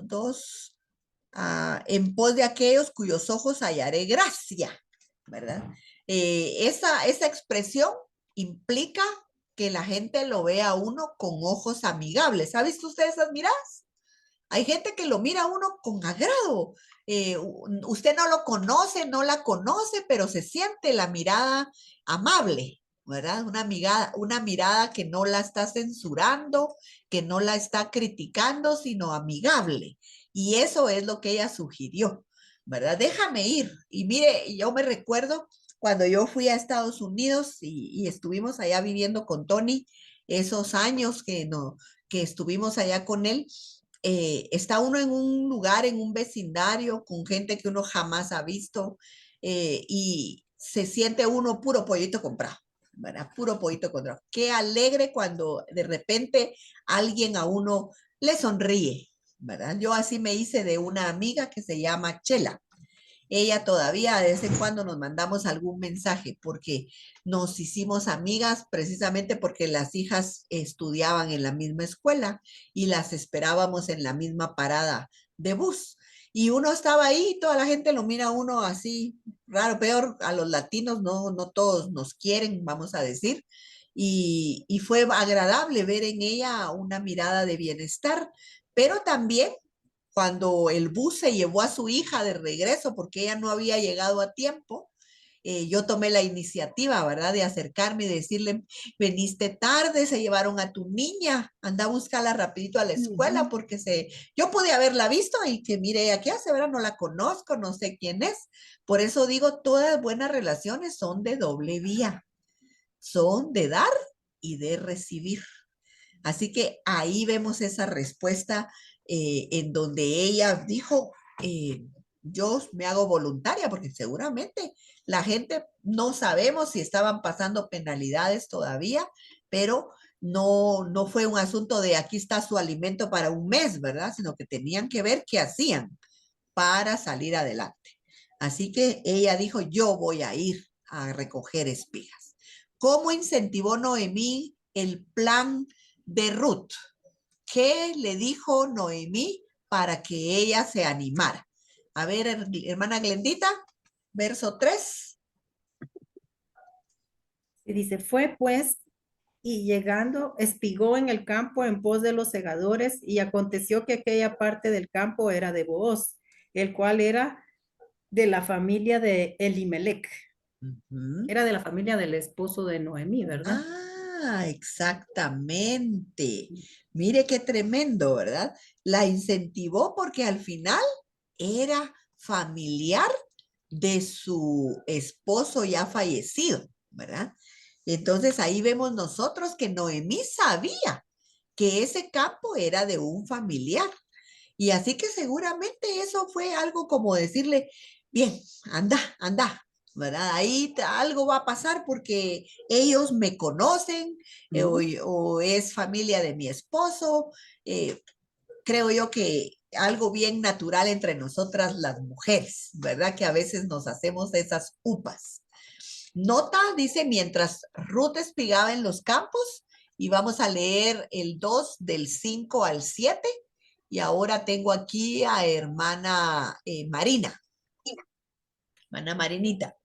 dos, en pos de aquellos cuyos ojos hallaré gracia, ¿verdad? Esa expresión implica que la gente lo vea a uno con ojos amigables. ¿Ha visto usted esas miradas? Hay gente que lo mira a uno con agrado. Usted no lo conoce, no la conoce, pero se siente la mirada amable, ¿verdad? Una mirada que no la está censurando, que no la está criticando, sino amigable. Y eso es lo que ella sugirió, ¿verdad? Déjame ir. Y mire, yo me recuerdo cuando yo fui a Estados Unidos y estuvimos allá viviendo con Tony, esos años que estuvimos allá con él, está uno en un lugar, en un vecindario, con gente que uno jamás ha visto, y se siente uno puro pollito comprado, ¿verdad? Puro pollito comprado. Qué alegre cuando de repente alguien a uno le sonríe, ¿verdad? Yo así me hice de una amiga que se llama Chela. Ella todavía de vez en cuando nos mandamos algún mensaje porque nos hicimos amigas precisamente porque las hijas estudiaban en la misma escuela y las esperábamos en la misma parada de bus. Y uno estaba ahí y toda la gente lo mira a uno así, raro, peor, a los latinos no todos nos quieren, vamos a decir. Y fue agradable ver en ella una mirada de bienestar, pero también cuando el bus se llevó a su hija de regreso porque ella no había llegado a tiempo, yo tomé la iniciativa, ¿verdad? De acercarme y decirle, veniste tarde, se llevaron a tu niña, anda a buscarla rapidito a la escuela porque yo pude haberla visto y que mire, aquí hace, ¿verdad? No la conozco, no sé quién es. Por eso digo, todas buenas relaciones son de doble vía, son de dar y de recibir. Así que ahí vemos esa respuesta en donde ella dijo, yo me hago voluntaria porque seguramente la gente no sabemos si estaban pasando penalidades todavía, pero no fue un asunto de aquí está su alimento para un mes, ¿verdad? Sino que tenían que ver qué hacían para salir adelante. Así que ella dijo, yo voy a ir a recoger espigas. ¿Cómo incentivó Noemí el plan de Ruth? ¿Qué le dijo Noemí para que ella se animara? A ver, hermana Glendita, verso 3. Y dice, fue pues, y llegando, espigó en el campo en pos de los segadores, y aconteció que aquella parte del campo era de Booz, el cual era de la familia de Elimelech. Era de la familia del esposo de Noemí, ¿verdad? Exactamente. Mire qué tremendo, ¿verdad? La incentivó porque al final era familiar de su esposo ya fallecido, ¿verdad? Entonces ahí vemos nosotros que Noemí sabía que ese campo era de un familiar. Y así que seguramente eso fue algo como decirle, bien, anda, anda, ¿verdad? Ahí algo va a pasar porque ellos me conocen o es familia de mi esposo. eh, Creo yo que algo bien natural entre nosotras las mujeres, ¿verdad? Que a veces nos hacemos esas upas. Nota, dice, mientras Ruth espigaba en los campos, y vamos a leer el 2 del 5 al 7. Y ahora tengo aquí a hermana Marina, hermana Marinita.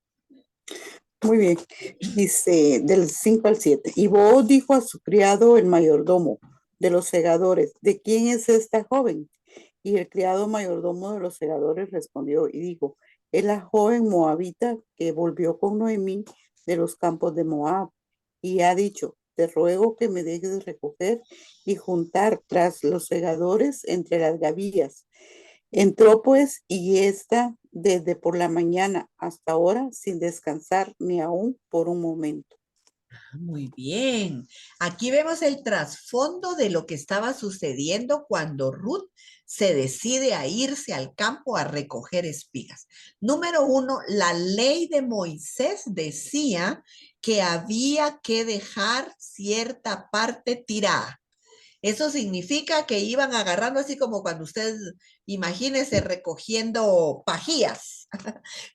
Muy bien. Dice del 5 al 7. Y Booz dijo a su criado, el mayordomo de los segadores, ¿de quién es esta joven? Y el criado mayordomo de los segadores respondió y dijo, es la joven moabita que volvió con Noemí de los campos de Moab. Y ha dicho, te ruego que me dejes recoger y juntar tras los segadores entre las gavillas. Entró pues y está desde por la mañana hasta ahora sin descansar ni aún por un momento. Muy bien. Aquí vemos el trasfondo de lo que estaba sucediendo cuando Ruth se decide a irse al campo a recoger espigas. Número 1, la ley de Moisés decía que había que dejar cierta parte tirada. Eso significa que iban agarrando así como cuando usted, imagínese recogiendo pajillas.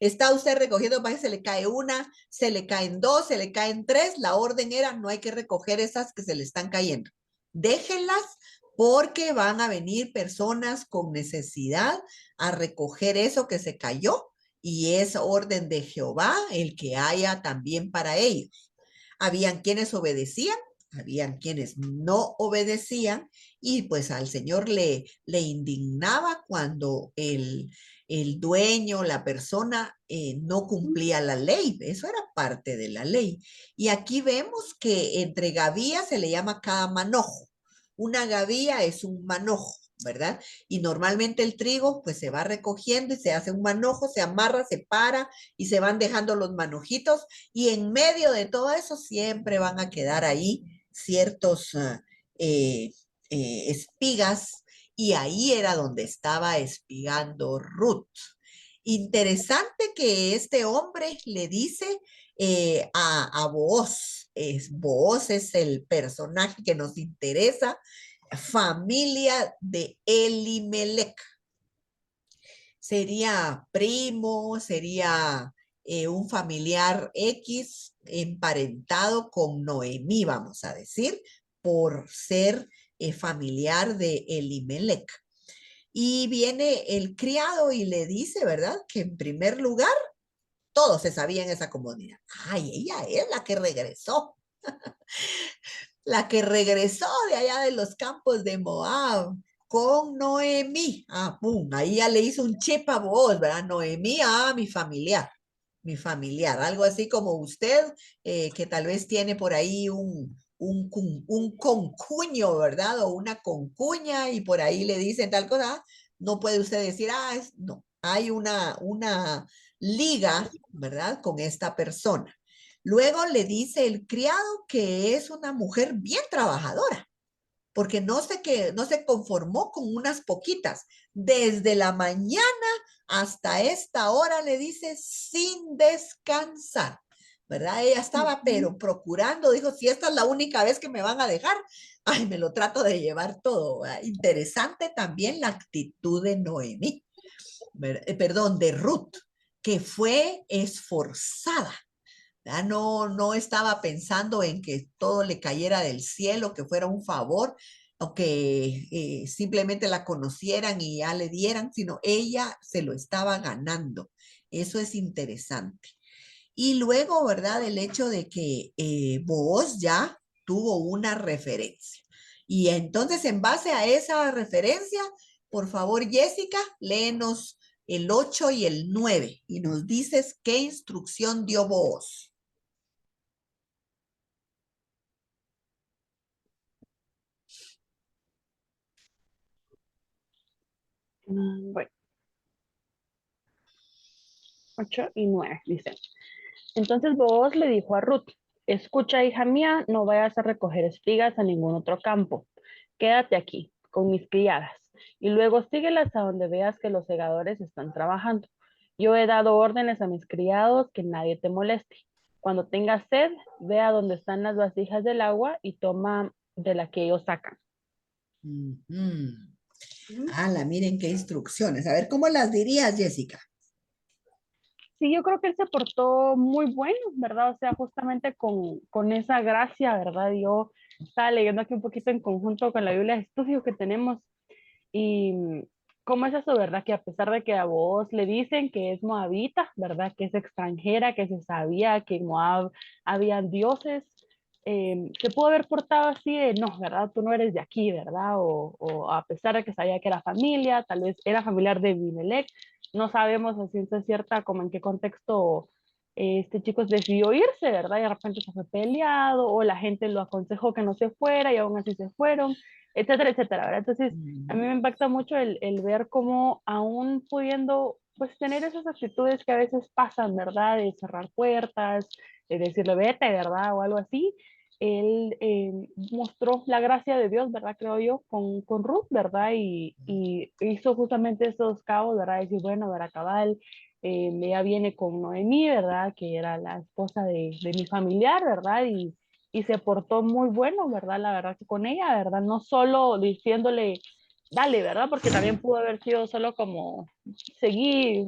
Está usted recogiendo pajillas, se le cae una, se le caen dos, se le caen tres. La orden era, no hay que recoger esas que se le están cayendo. Déjenlas porque van a venir personas con necesidad a recoger eso que se cayó y es orden de Jehová el que haya también para ellos. Habían quienes obedecían, habían quienes no obedecían y pues al Señor le indignaba cuando el dueño, la persona no cumplía la ley. Eso era parte de la ley. Y aquí vemos que entre gavillas se le llama cada manojo. Una gavilla es un manojo, ¿verdad? Y normalmente el trigo pues se va recogiendo y se hace un manojo, se amarra, se para y se van dejando los manojitos y en medio de todo eso siempre van a quedar ahí ciertos espigas y ahí era donde estaba espigando Ruth. Interesante que este hombre le dice a Booz, Booz es el personaje que nos interesa, familia de Elimelech. Sería primo, sería un familiar X emparentado con Noemí, vamos a decir, por ser familiar de Elimelech. Y viene el criado y le dice, ¿verdad? Que en primer lugar, todos se sabían esa comunidad. Ay, ella es la que regresó. La que regresó de allá de los campos de Moab con Noemí. Ah, pum, ahí ya le hizo un chip a vos, ¿verdad? Noemí, mi familiar, algo así como usted, que tal vez tiene por ahí un concuño, ¿verdad? O una concuña y por ahí le dicen tal cosa, no puede usted decir, no, hay una liga, ¿verdad? Con esta persona. Luego le dice el criado que es una mujer bien trabajadora, porque no se conformó con unas poquitas. Desde la mañana hasta esta hora le dice sin descansar, ¿verdad? Ella estaba pero procurando, dijo, si esta es la única vez que me van a dejar, ay, me lo trato de llevar todo, ¿verdad? Interesante también la actitud de Noemí, perdón, de Ruth, que fue esforzada. ¿verdad? No estaba pensando en que todo le cayera del cielo, que fuera un favor o que simplemente la conocieran y ya le dieran, sino ella se lo estaba ganando. Eso es interesante. Y luego, ¿verdad? El hecho de que Booz ya tuvo una referencia. Y entonces, en base a esa referencia, por favor, Jessica, léenos el 8 y el 9 y nos dices qué instrucción dio Booz. Bueno, 8 y 9, dice. Entonces Booz le dijo a Ruth, escucha, hija mía, no vayas a recoger espigas a ningún otro campo. Quédate aquí, con mis criadas, y luego síguelas a donde veas que los segadores están trabajando. Yo he dado órdenes a mis criados que nadie te moleste. Cuando tengas sed, ve a donde están las vasijas del agua y toma de la que ellos sacan. Ujú. Ala, miren qué instrucciones. A ver, ¿cómo las dirías, Jessica? Sí, yo creo que él se portó muy bueno, ¿verdad? O sea, justamente con esa gracia, ¿verdad? Yo estaba leyendo aquí un poquito en conjunto con la Biblia de estudio que tenemos y cómo es eso, ¿verdad? Que a pesar de que a vos le dicen que es moabita, ¿verdad? Que es extranjera, que se sabía que en Moab habían dioses, se pudo haber portado así de, no, ¿verdad? Tú no eres de aquí, ¿verdad? O a pesar de que sabía que era familia, tal vez era familiar de Abimelech, no sabemos a ciencia cierta como en qué contexto este chico decidió irse, ¿verdad? Y de repente se fue peleado, o la gente lo aconsejó que no se fuera y aún así se fueron, etcétera, etcétera, ¿verdad? Entonces, a mí me impacta mucho el ver cómo aún pudiendo, pues, tener esas actitudes que a veces pasan, ¿verdad? De cerrar puertas, de decirle vete, ¿verdad? O algo así. Él mostró la gracia de Dios, ¿verdad? Creo yo, con Ruth, ¿verdad? Y hizo justamente esos cabos, ¿verdad? Decir, bueno, ¿verdad? Cabal, ella viene con Noemí, ¿verdad? Que era la esposa de mi familiar, ¿verdad? Y se portó muy bueno, ¿verdad? La verdad que con ella, ¿verdad? No solo diciéndole, dale, ¿verdad? Porque también pudo haber sido solo como seguir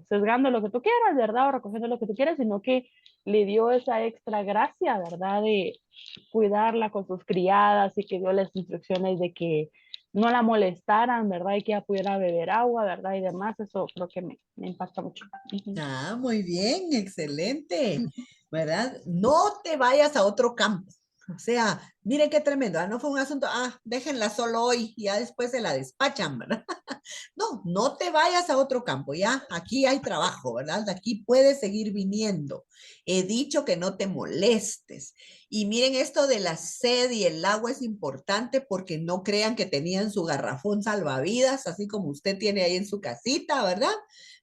sesgando lo que tú quieras, ¿verdad? O recogiendo lo que tú quieras, sino que le dio esa extra gracia, ¿verdad? De cuidarla con sus criadas y que dio las instrucciones de que no la molestaran, ¿verdad? Y que ella pudiera beber agua, ¿verdad? Y demás, eso creo que me impacta mucho. Ah, muy bien, excelente, ¿verdad? No te vayas a otro campo. O sea, miren qué tremendo. No fue un asunto, déjenla solo hoy y ya después se la despachan, ¿verdad? No, no te vayas a otro campo, ya. Aquí hay trabajo, ¿verdad? De aquí puedes seguir viniendo. He dicho que no te molestes. Y miren, esto de la sed y el agua es importante porque no crean que tenían su garrafón salvavidas, así como usted tiene ahí en su casita, ¿verdad?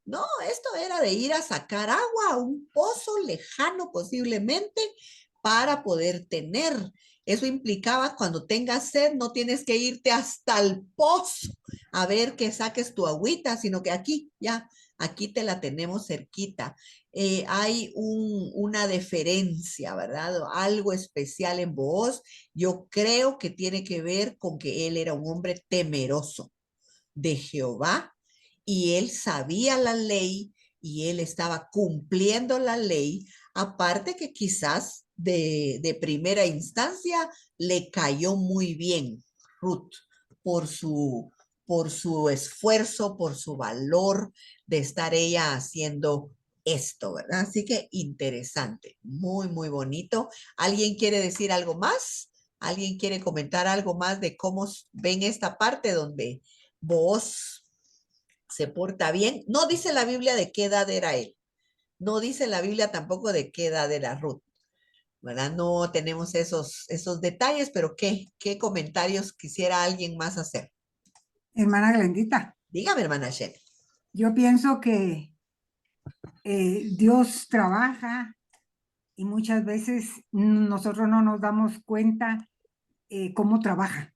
No, esto era de ir a sacar agua a un pozo lejano posiblemente para poder tener. Eso implicaba cuando tengas sed, no tienes que irte hasta el pozo a ver que saques tu agüita, sino que aquí, ya, aquí te la tenemos cerquita. Hay una deferencia, ¿verdad? Algo especial en Booz. Yo creo que tiene que ver con que él era un hombre temeroso de Jehová y él sabía la ley y él estaba cumpliendo la ley, aparte que quizás de primera instancia le cayó muy bien Ruth por por su esfuerzo, por su valor de estar ella haciendo esto, ¿verdad? Así que interesante, muy, muy bonito. ¿Alguien quiere decir algo más? ¿Alguien quiere comentar algo más de cómo ven esta parte donde Booz se porta bien? No dice la Biblia de qué edad era él. No dice la Biblia tampoco de qué edad era Ruth, ¿verdad? No tenemos esos detalles, pero ¿qué comentarios quisiera alguien más hacer? Hermana Glendita, Dígame, hermana Shelly. yo pienso que Dios trabaja y muchas veces nosotros no nos damos cuenta cómo trabaja,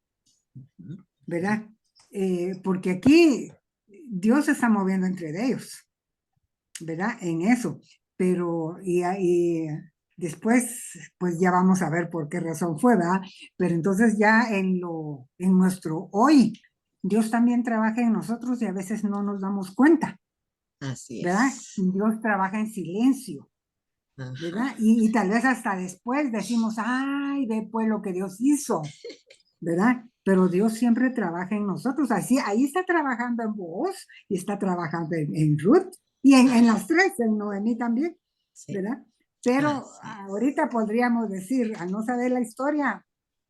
¿verdad? Porque aquí Dios se está moviendo entre ellos, ¿verdad? En eso. Pero, y después, pues ya vamos a ver por qué razón fue, ¿verdad? Pero entonces ya en nuestro hoy, Dios también trabaja en nosotros y a veces no nos damos cuenta, Así ¿verdad? es. Dios trabaja en silencio, ¿verdad? Ajá. Y tal vez hasta después decimos, ay, ve pues lo que Dios hizo, ¿verdad? Pero Dios siempre trabaja en nosotros. Así, ahí está trabajando en vos y está trabajando en Ruth y en las tres, en Noemí también, Sí, ¿verdad? Pero así es. ahorita podríamos decir, al no saber la historia,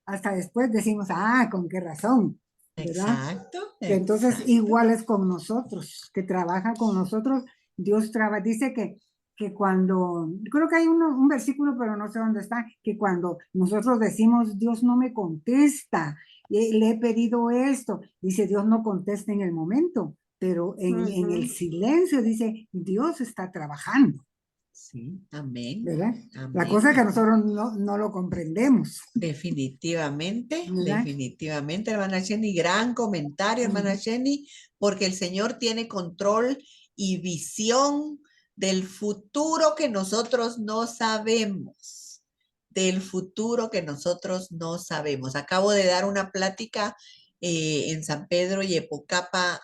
hasta después decimos, con qué razón, ¿verdad? Exacto, Entonces, exacto. igual es con nosotros, que trabaja con nosotros. Dios trabaja, dice que cuando, creo que hay un versículo, pero no sé dónde está, que cuando nosotros decimos, Dios no me contesta, le he pedido esto, dice, Dios no contesta en el momento, pero en el Ujú. silencio dice, Dios está trabajando, Sí, amén, ¿verdad? La amén, cosa es que amén. nosotros no lo comprendemos, Definitivamente, ¿verdad? definitivamente, hermana Jenny, gran comentario, hermana Ujú. Jenny, porque el Señor tiene control y visión del futuro que nosotros no sabemos, del futuro que nosotros no sabemos. Acabo de dar una plática en San Pedro y Epocapa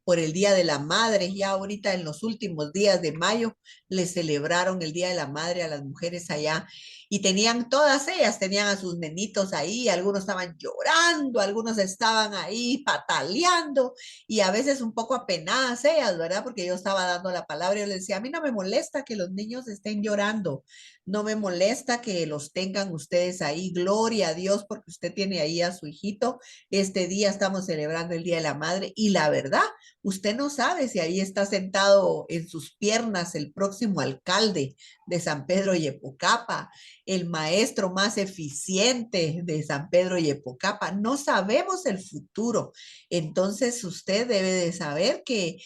por el Día de la Madre, ya ahorita en los últimos días de mayo le celebraron el Día de la Madre a las mujeres allá y tenían todas ellas, tenían a sus nenitos ahí, algunos estaban llorando, algunos estaban ahí pataleando y a veces un poco apenadas ellas, ¿verdad? Porque yo estaba dando la palabra y yo les decía, a mí no me molesta que los niños estén llorando, no me molesta que los tengan ustedes ahí, gloria a Dios porque usted tiene ahí a su hijito, este día estamos celebrando el Día de la Madre y la verdad, usted no sabe si ahí está sentado en sus piernas el próximo alcalde de San Pedro y Epocapa, el maestro más eficiente de San Pedro y Epocapa. No sabemos el futuro. Entonces usted debe de saber que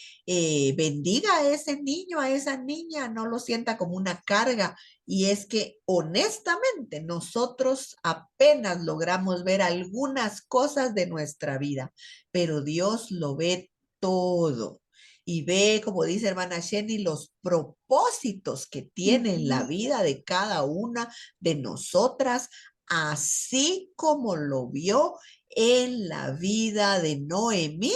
bendiga a ese niño, a esa niña, no lo sienta como una carga. Y es que honestamente nosotros apenas logramos ver algunas cosas de nuestra vida, pero Dios lo ve todo y ve, como dice hermana Jenny, los propósitos que tiene en la Ujú. vida de cada una de nosotras, así como lo vio en la vida de Noemí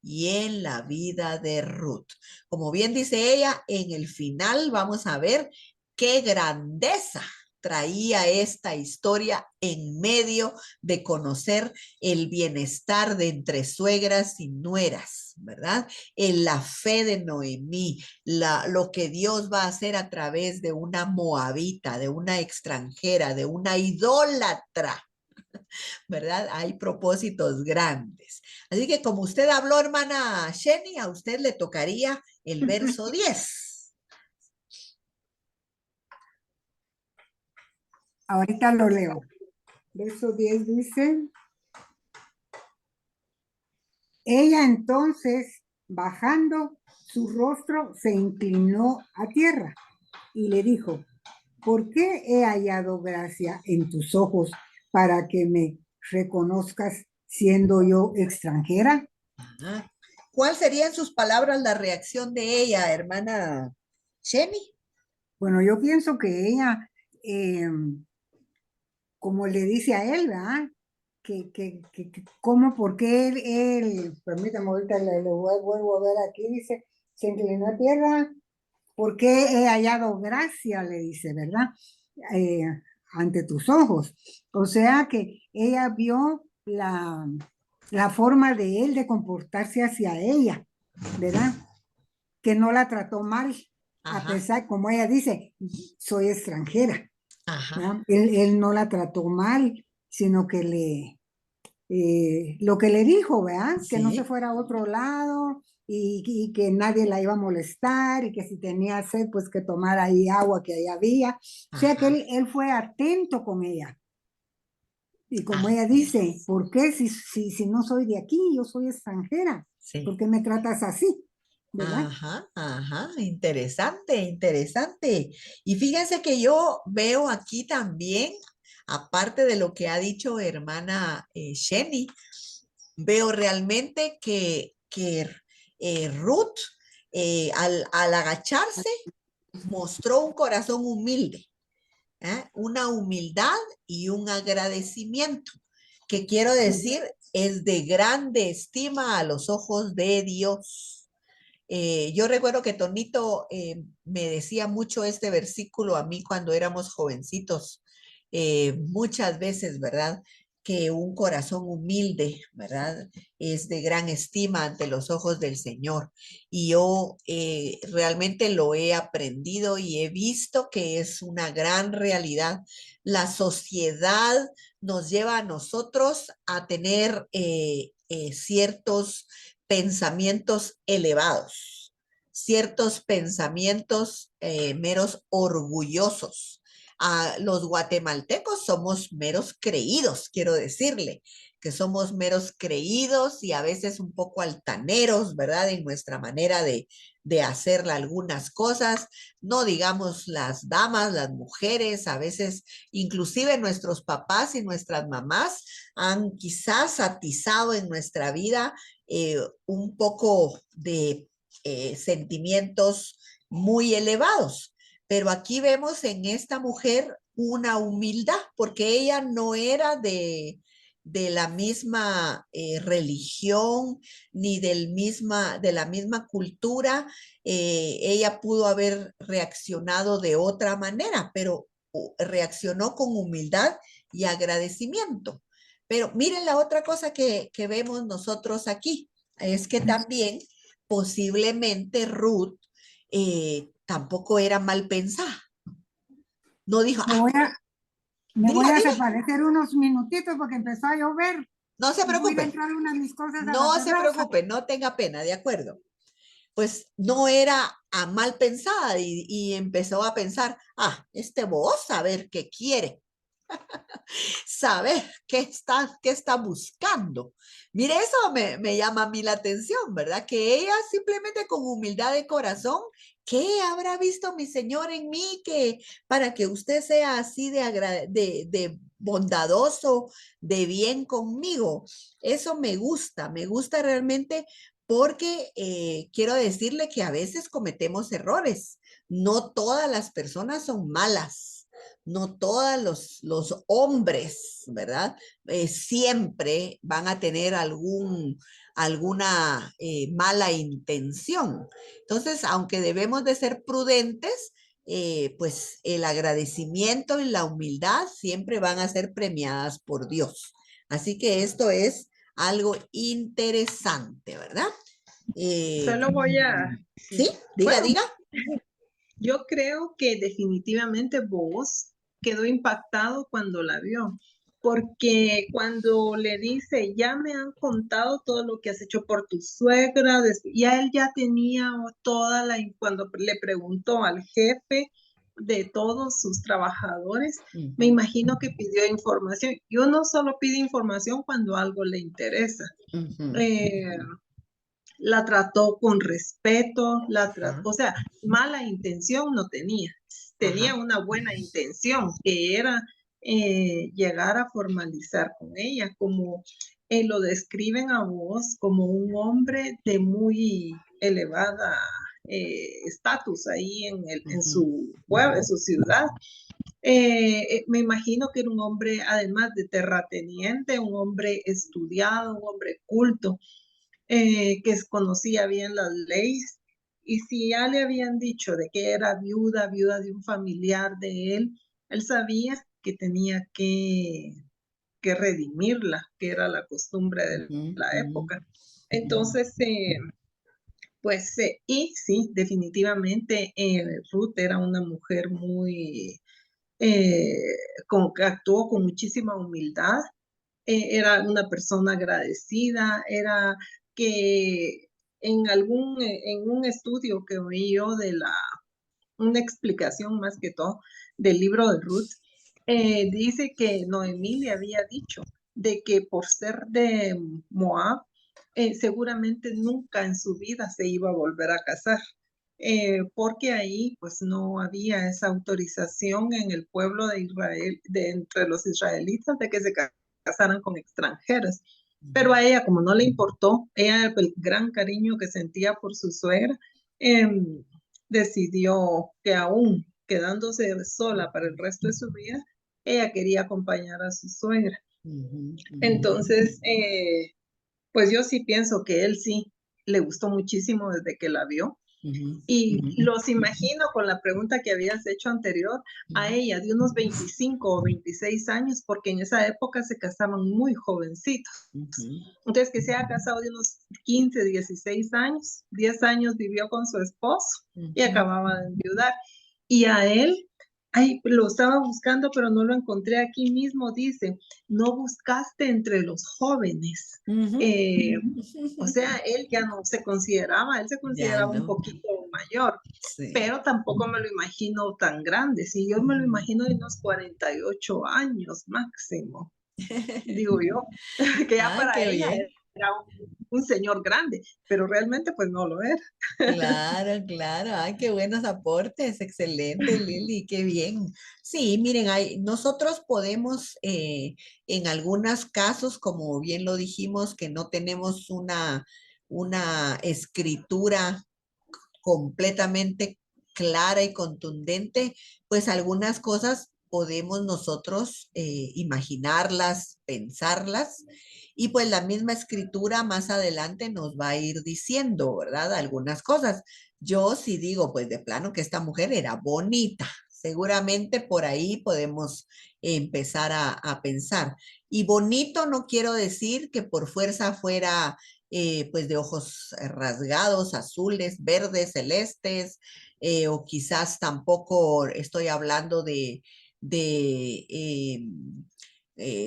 y en la vida de Ruth. Como bien dice ella, en el final vamos a ver qué grandeza traía esta historia en medio de conocer el bienestar de entre suegras y nueras, ¿verdad? En la fe de Noemí, lo que Dios va a hacer a través de una moabita, de una extranjera, de una idólatra, ¿verdad? Hay propósitos grandes. Así que como usted habló, hermana Jenny, a usted le tocaría el verso 10. Ahorita lo leo. Verso 10 dice, ella entonces, bajando su rostro, se inclinó a tierra y le dijo, ¿por qué he hallado gracia en tus ojos para que me reconozcas siendo yo extranjera? Ajá. ¿Cuál sería en sus palabras la reacción de ella, hermana Jenny? Bueno, yo pienso que ella, eh, como le dice a él, ¿verdad? ¿Cómo, por qué permítame, ahorita le vuelvo a ver aquí, dice, se inclinó a tierra, ¿por qué he hallado gracia? Le dice, ¿verdad? Eh, ante tus ojos. O sea que ella vio la forma de él de comportarse hacia ella, ¿verdad? Que no la trató mal, a Ajá, pesar, como ella dice, soy extranjera, ajá, ¿verdad? Él no la trató mal, sino que lo que le dijo, ¿verdad? Que no se sí, fuera a otro lado y que nadie la iba a molestar y que si tenía sed, pues que tomara ahí agua que ahí había. O sea que ajá, él fue atento con ella. Y como ajá, ella dice, ¿por qué si no soy de aquí, yo soy extranjera? ¿Por sí. qué me tratas así? ¿Verdad? Ajá, ajá, interesante, interesante. Y fíjense que yo veo aquí también, aparte de lo que ha dicho hermana Jenny, veo realmente que Ruth, al agacharse, mostró un corazón humilde, ¿eh? Una humildad y un agradecimiento, que quiero decir es de grande estima a los ojos de Dios. Yo recuerdo que Tonito me decía mucho este versículo a mí cuando éramos jovencitos, muchas veces, ¿verdad? Que un corazón humilde, ¿verdad? Es de gran estima ante los ojos del Señor. Y yo realmente lo he aprendido y he visto que es una gran realidad. La sociedad nos lleva a nosotros a tener ciertos pensamientos elevados, ciertos pensamientos meros orgullosos. los guatemaltecos somos meros creídos, quiero decirle, que somos meros creídos y a veces un poco altaneros, ¿verdad? En nuestra manera de hacer algunas cosas, no digamos las damas, las mujeres, a veces inclusive nuestros papás y nuestras mamás han quizás atizado en nuestra vida un poco de sentimientos muy elevados. Pero aquí vemos en esta mujer una humildad, porque ella no era de la misma religión ni de la misma cultura. Ella pudo haber reaccionado de otra manera, pero reaccionó con humildad y agradecimiento. Pero miren la otra cosa que vemos nosotros aquí, es que también posiblemente Ruth tampoco era mal pensada. No dijo, Me voy a diga. desaparecer unos minutitos porque empezó a llover. No se Voy a preocupe. entrar unas mis cosas a la No se terraza. preocupe, no tenga pena, de acuerdo. Pues no era mal pensada y empezó a pensar, este vos a ver qué quiere, saber qué está buscando. Mire, eso me llama a mí la atención, ¿verdad? Que ella simplemente con humildad de corazón, ¿qué habrá visto mi Señor en mí que para que usted sea así de bondadoso, de bien conmigo? Eso me gusta realmente porque quiero decirle que a veces cometemos errores. No todas las personas son malas. No todos los hombres, ¿verdad? Siempre van a tener alguna mala intención. Entonces, aunque debemos de ser prudentes, pues el agradecimiento y la humildad siempre van a ser premiadas por Dios. Así que esto es algo interesante, ¿verdad? Solo voy a... Sí, diga, Bueno, diga. yo creo que definitivamente vos quedó impactado cuando la vio, porque cuando le dice, ya me han contado todo lo que has hecho por tu suegra, ya él ya tenía toda cuando le preguntó al jefe de todos sus trabajadores, me imagino que pidió información. Y uno solo pide información cuando algo le interesa. La trató con respeto, o sea, mala intención no tenía una buena intención, que era llegar a formalizar con ella, como lo describen a vos como un hombre de muy elevada estatus ahí en su pueblo, en su ciudad. Me imagino que era un hombre, además de terrateniente, un hombre estudiado, un hombre culto, que conocía bien las leyes. Y si ya le habían dicho de que era viuda de un familiar de él sabía que tenía que redimirla, que era la costumbre de la época. Entonces, y sí, definitivamente Ruth era una mujer muy, que actuó con muchísima humildad, era una persona agradecida, era que en un estudio que oí yo una explicación más que todo del libro de Ruth, dice que Noemí le había dicho de que por ser de Moab, seguramente nunca en su vida se iba a volver a casar, porque ahí pues no había esa autorización en el pueblo de Israel, entre los israelitas, de que se casaran con extranjeras. Pero a ella, como no le importó, ella el gran cariño que sentía por su suegra, decidió que aún quedándose sola para el resto de su vida, ella quería acompañar a su suegra. Entonces, pues yo sí pienso que él sí le gustó muchísimo desde que la vio. Y los imagino con la pregunta que habías hecho anterior a ella, de unos 25 o 26 años, porque en esa época se casaban muy jovencitos. Entonces, que se ha casado de unos 15, 16 años, 10 años vivió con su esposo y acababa de enviudar. Y a él Ay, lo estaba buscando, pero no lo encontré aquí mismo. Dice, no buscaste entre los jóvenes. O sea, él ya no se consideraba, él se Ya consideraba un no, poquito mayor, sí. pero tampoco me lo imagino tan grande. Si yo me lo imagino de unos 48 años máximo, digo yo, que ya Ah, para qué ella bien. era un señor grande, pero realmente pues no lo era. Claro, claro. Ay, qué buenos aportes. Excelente, Lili, qué bien. Sí, miren, nosotros podemos, en algunos casos, como bien lo dijimos, que no tenemos una escritura completamente clara y contundente, pues algunas cosas podemos nosotros imaginarlas, pensarlas, y pues la misma escritura más adelante nos va a ir diciendo, ¿verdad? Algunas cosas. Yo sí digo, pues de plano que esta mujer era bonita. Seguramente por ahí podemos empezar a pensar. Y bonito no quiero decir que por fuerza fuera pues de ojos rasgados, azules, verdes, celestes, o quizás tampoco estoy hablando de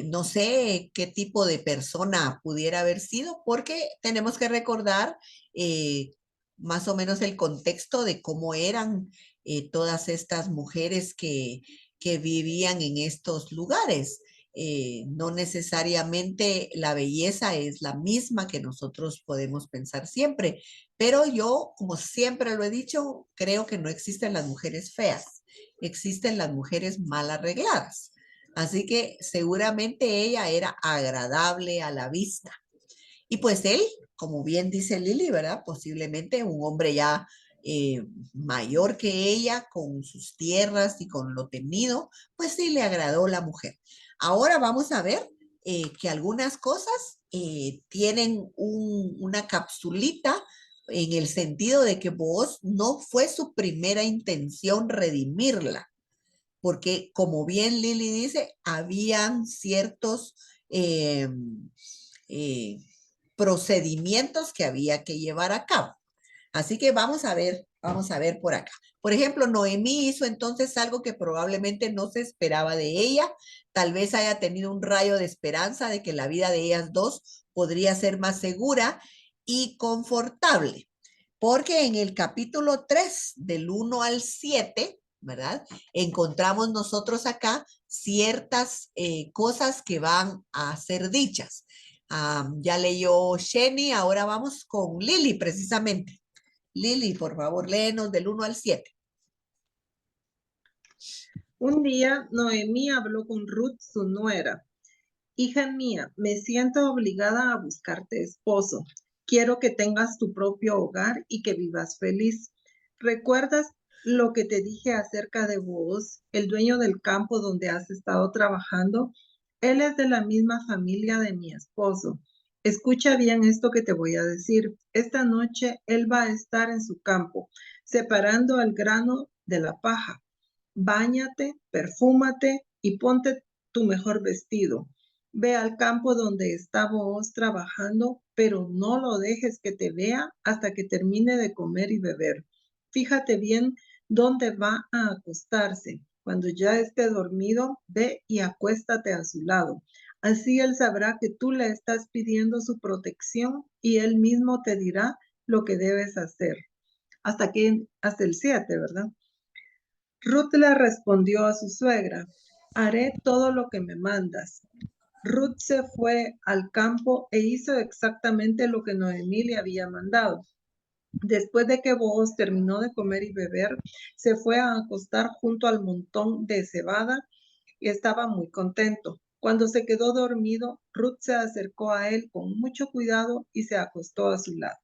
no sé qué tipo de persona pudiera haber sido, porque tenemos que recordar eh, más o menos el contexto de cómo eran todas estas mujeres que vivían en estos lugares. No necesariamente la belleza es la misma que nosotros podemos pensar siempre, pero yo, como siempre lo he dicho, creo que no existen las mujeres feas, existen las mujeres mal arregladas. Así que seguramente ella era agradable a la vista. Y pues él, como bien dice Lili, ¿verdad? Posiblemente un hombre ya mayor que ella, con sus tierras y con lo tenido, pues sí le agradó la mujer. Ahora vamos a ver que algunas cosas tienen una capsulita en el sentido de que vos no fue su primera intención redimirla, porque como bien Lili dice, habían ciertos eh, eh, procedimientos que había que llevar a cabo. Así que vamos a ver por acá. Por ejemplo, Noemí hizo entonces algo que probablemente no se esperaba de ella. Tal vez haya tenido un rayo de esperanza de que la vida de ellas dos podría ser más segura y confortable. Porque en el capítulo 3, del 1 al 7, ¿verdad? Encontramos nosotros acá ciertas cosas que van a ser dichas. Ya leyó Sheni, ahora vamos con Lili precisamente. Lili, por favor, léenos del 1 al 7. Un día Noemí habló con Ruth, su nuera. Hija mía, me siento obligada a buscarte esposo. Quiero que tengas tu propio hogar y que vivas feliz. ¿Recuerdas lo que te dije acerca de vos, el dueño del campo donde has estado trabajando? Él es de la misma familia de mi esposo. Escucha bien esto que te voy a decir. Esta noche él va a estar en su campo, separando el grano de la paja. Báñate, perfúmate y ponte tu mejor vestido. Ve al campo donde está vos trabajando, pero no lo dejes que te vea hasta que termine de comer y beber. Fíjate bien dónde va a acostarse. Cuando ya esté dormido, ve y acuéstate a su lado. Así él sabrá que tú le estás pidiendo su protección y él mismo te dirá lo que debes hacer. Hasta el 7, ¿verdad? Ruth le respondió a su suegra, haré todo lo que me mandas. Ruth se fue al campo e hizo exactamente lo que Noemí le había mandado. Después de que Booz terminó de comer y beber, se fue a acostar junto al montón de cebada y estaba muy contento. Cuando se quedó dormido, Ruth se acercó a él con mucho cuidado y se acostó a su lado.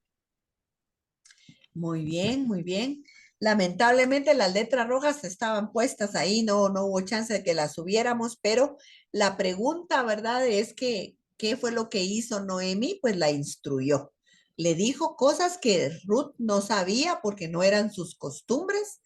Muy bien, muy bien. Lamentablemente las letras rojas estaban puestas ahí, no hubo chance de que las subiéramos, pero la pregunta, ¿verdad? Es que, ¿qué fue lo que hizo Noemi? Pues la instruyó. Le dijo cosas que Ruth no sabía porque no eran sus costumbres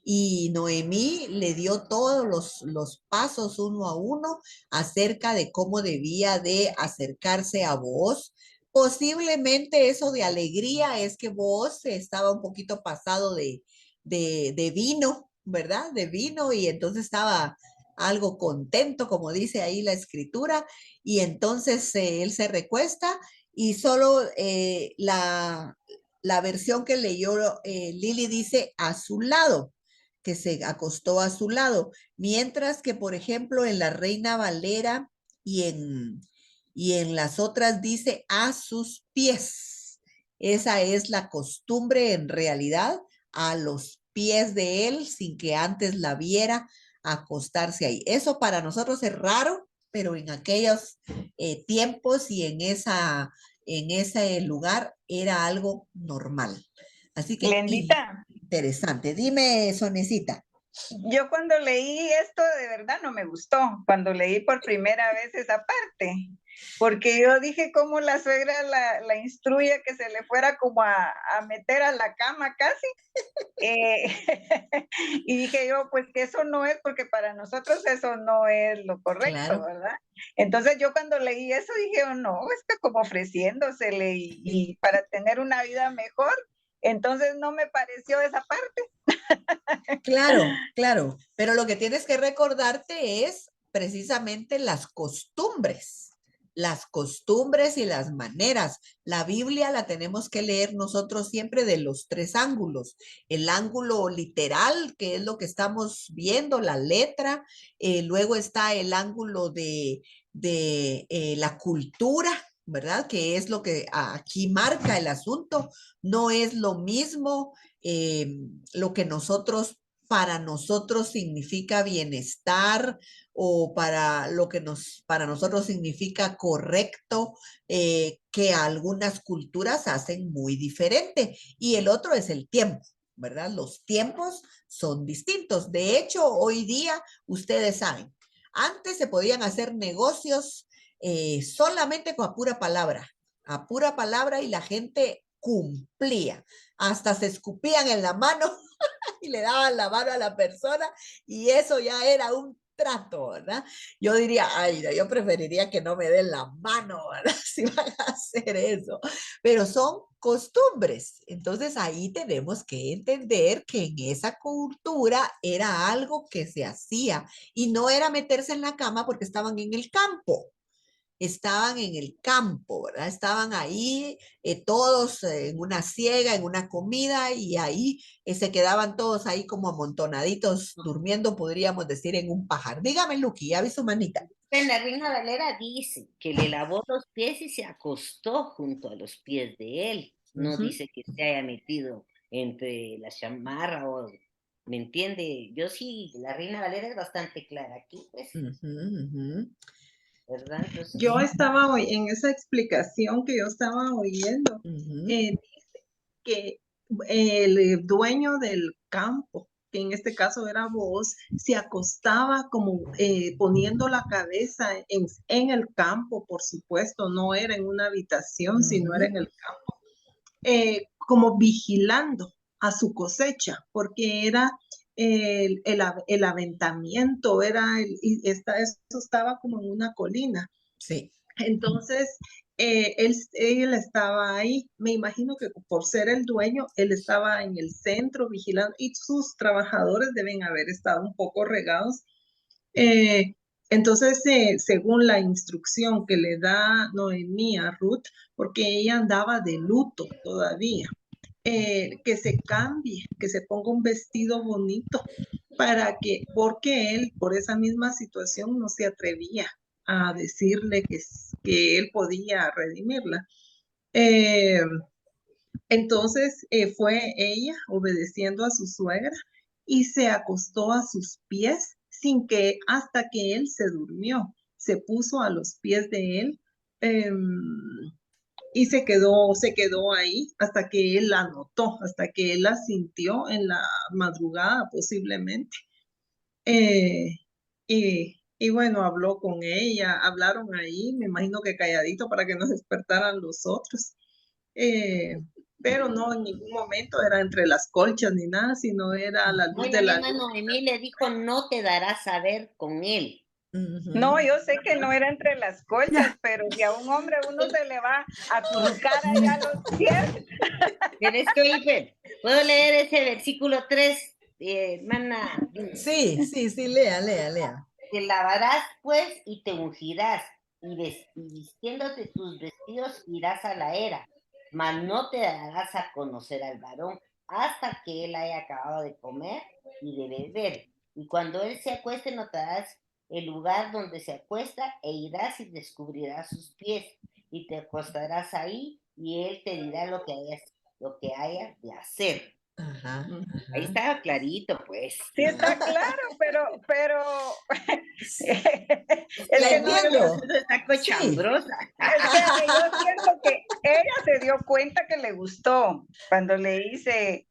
y Noemí le dio todos los pasos uno a uno acerca de cómo debía de acercarse a Booz. Posiblemente eso de alegría es que vos estaba un poquito pasado de vino, ¿verdad? De vino y entonces estaba algo contento, como dice ahí la escritura, y entonces él se recuesta y solo la versión que leyó Lili dice a su lado, que se acostó a su lado, mientras que, por ejemplo, en la Reina Valera y en las otras dice a sus pies. Esa es la costumbre en realidad, a los pies de él, sin que antes la viera acostarse ahí. Eso para nosotros es raro, pero en aquellos tiempos y en ese lugar era algo normal. Así que Glendita, interesante. Dime, Sonecita. yo cuando leí esto de verdad no me gustó, cuando leí por primera vez esa parte, porque yo dije cómo la suegra la instruye a que se le fuera como a meter a la cama casi. Y dije yo, pues que eso no es, porque para nosotros eso no es lo correcto, Claro. ¿verdad? Entonces yo cuando leí eso dije, oh, no, es que como ofreciéndosele y para tener una vida mejor, entonces no me pareció esa parte. Claro, claro, pero lo que tienes que recordarte es precisamente las costumbres y las maneras. La Biblia la tenemos que leer nosotros siempre de los tres ángulos. El ángulo literal, que es lo que estamos viendo, la letra, luego está el ángulo de la cultura, ¿verdad? Que es lo que aquí marca el asunto. No es lo mismo lo que para nosotros significa bienestar o para lo que para nosotros significa correcto, que algunas culturas hacen muy diferente. Y el otro es el tiempo, ¿verdad? Los tiempos son distintos. De hecho, hoy día, ustedes saben, antes se podían hacer negocios solamente con a pura palabra y la gente cumplía. Hasta se escupían en la mano y le daban la mano a la persona y eso ya era un trato, ¿verdad? Yo diría, ay, no, yo preferiría que no me den la mano, ¿verdad? Si van a hacer eso, pero son costumbres. Entonces ahí tenemos que entender que en esa cultura era algo que se hacía y no era meterse en la cama porque estaban en el campo. Estaban en el campo, ¿verdad? Estaban ahí todos en una siega, en una comida y ahí se quedaban todos ahí como amontonaditos, durmiendo, podríamos decir, en un pajar. Dígame, Luqui, ya vi su manita. En la Reina Valera dice que le lavó los pies y se acostó junto a los pies de él. No dice que se haya metido entre la chamarra o... ¿Me entiende? Yo sí, la Reina Valera es bastante clara aquí, pues. ¿Verdad? Entonces, Yo estaba hoy en esa explicación que yo estaba oyendo, dice que el dueño del campo, que en este caso era vos, se acostaba como poniendo la cabeza en el campo, por supuesto, no era en una habitación, sino era en el campo, como vigilando a su cosecha, porque era el aventamiento, eso estaba como en una colina. Sí. Entonces, él estaba ahí, me imagino que por ser el dueño, él estaba en el centro vigilando y sus trabajadores deben haber estado un poco regados. Entonces, según la instrucción que le da Noemí a Ruth, porque ella andaba de luto todavía, que se cambie, que se ponga un vestido bonito porque él, por esa misma situación, no se atrevía a decirle que él podía redimirla. Entonces fue ella obedeciendo a su suegra y se acostó a sus pies hasta que él se durmió, se puso a los pies de él y se quedó ahí hasta que él la notó, hasta que él la sintió en la madrugada posiblemente. Y bueno, habló con ella, hablaron ahí, me imagino que calladito para que no despertaran los otros. Pero no en ningún momento era entre las colchas ni nada, sino era a la luz de la luna. Noemí le dijo, no te darás saber con él. No, yo sé que no era entre las colchas, pero si a un hombre uno se le va a acurrucar allá a los pies. Pero es que, oye, ¿puedo leer ese versículo 3 hermana. Sí, lea. Te lavarás pues y te ungirás, y vistiéndote tus vestidos irás a la era, mas no te darás a conocer al varón hasta que él haya acabado de comer y de beber. Y cuando él se acueste notarás el lugar donde se acuesta e irás y descubrirás sus pies y te acostarás ahí y él te dirá lo que hayas de hacer. Ajá. Ahí estaba clarito, pues. Sí está claro, pero La que no es entiendo. Está cochambrosa. Es que yo siento que ella se dio cuenta que le gustó cuando le hice.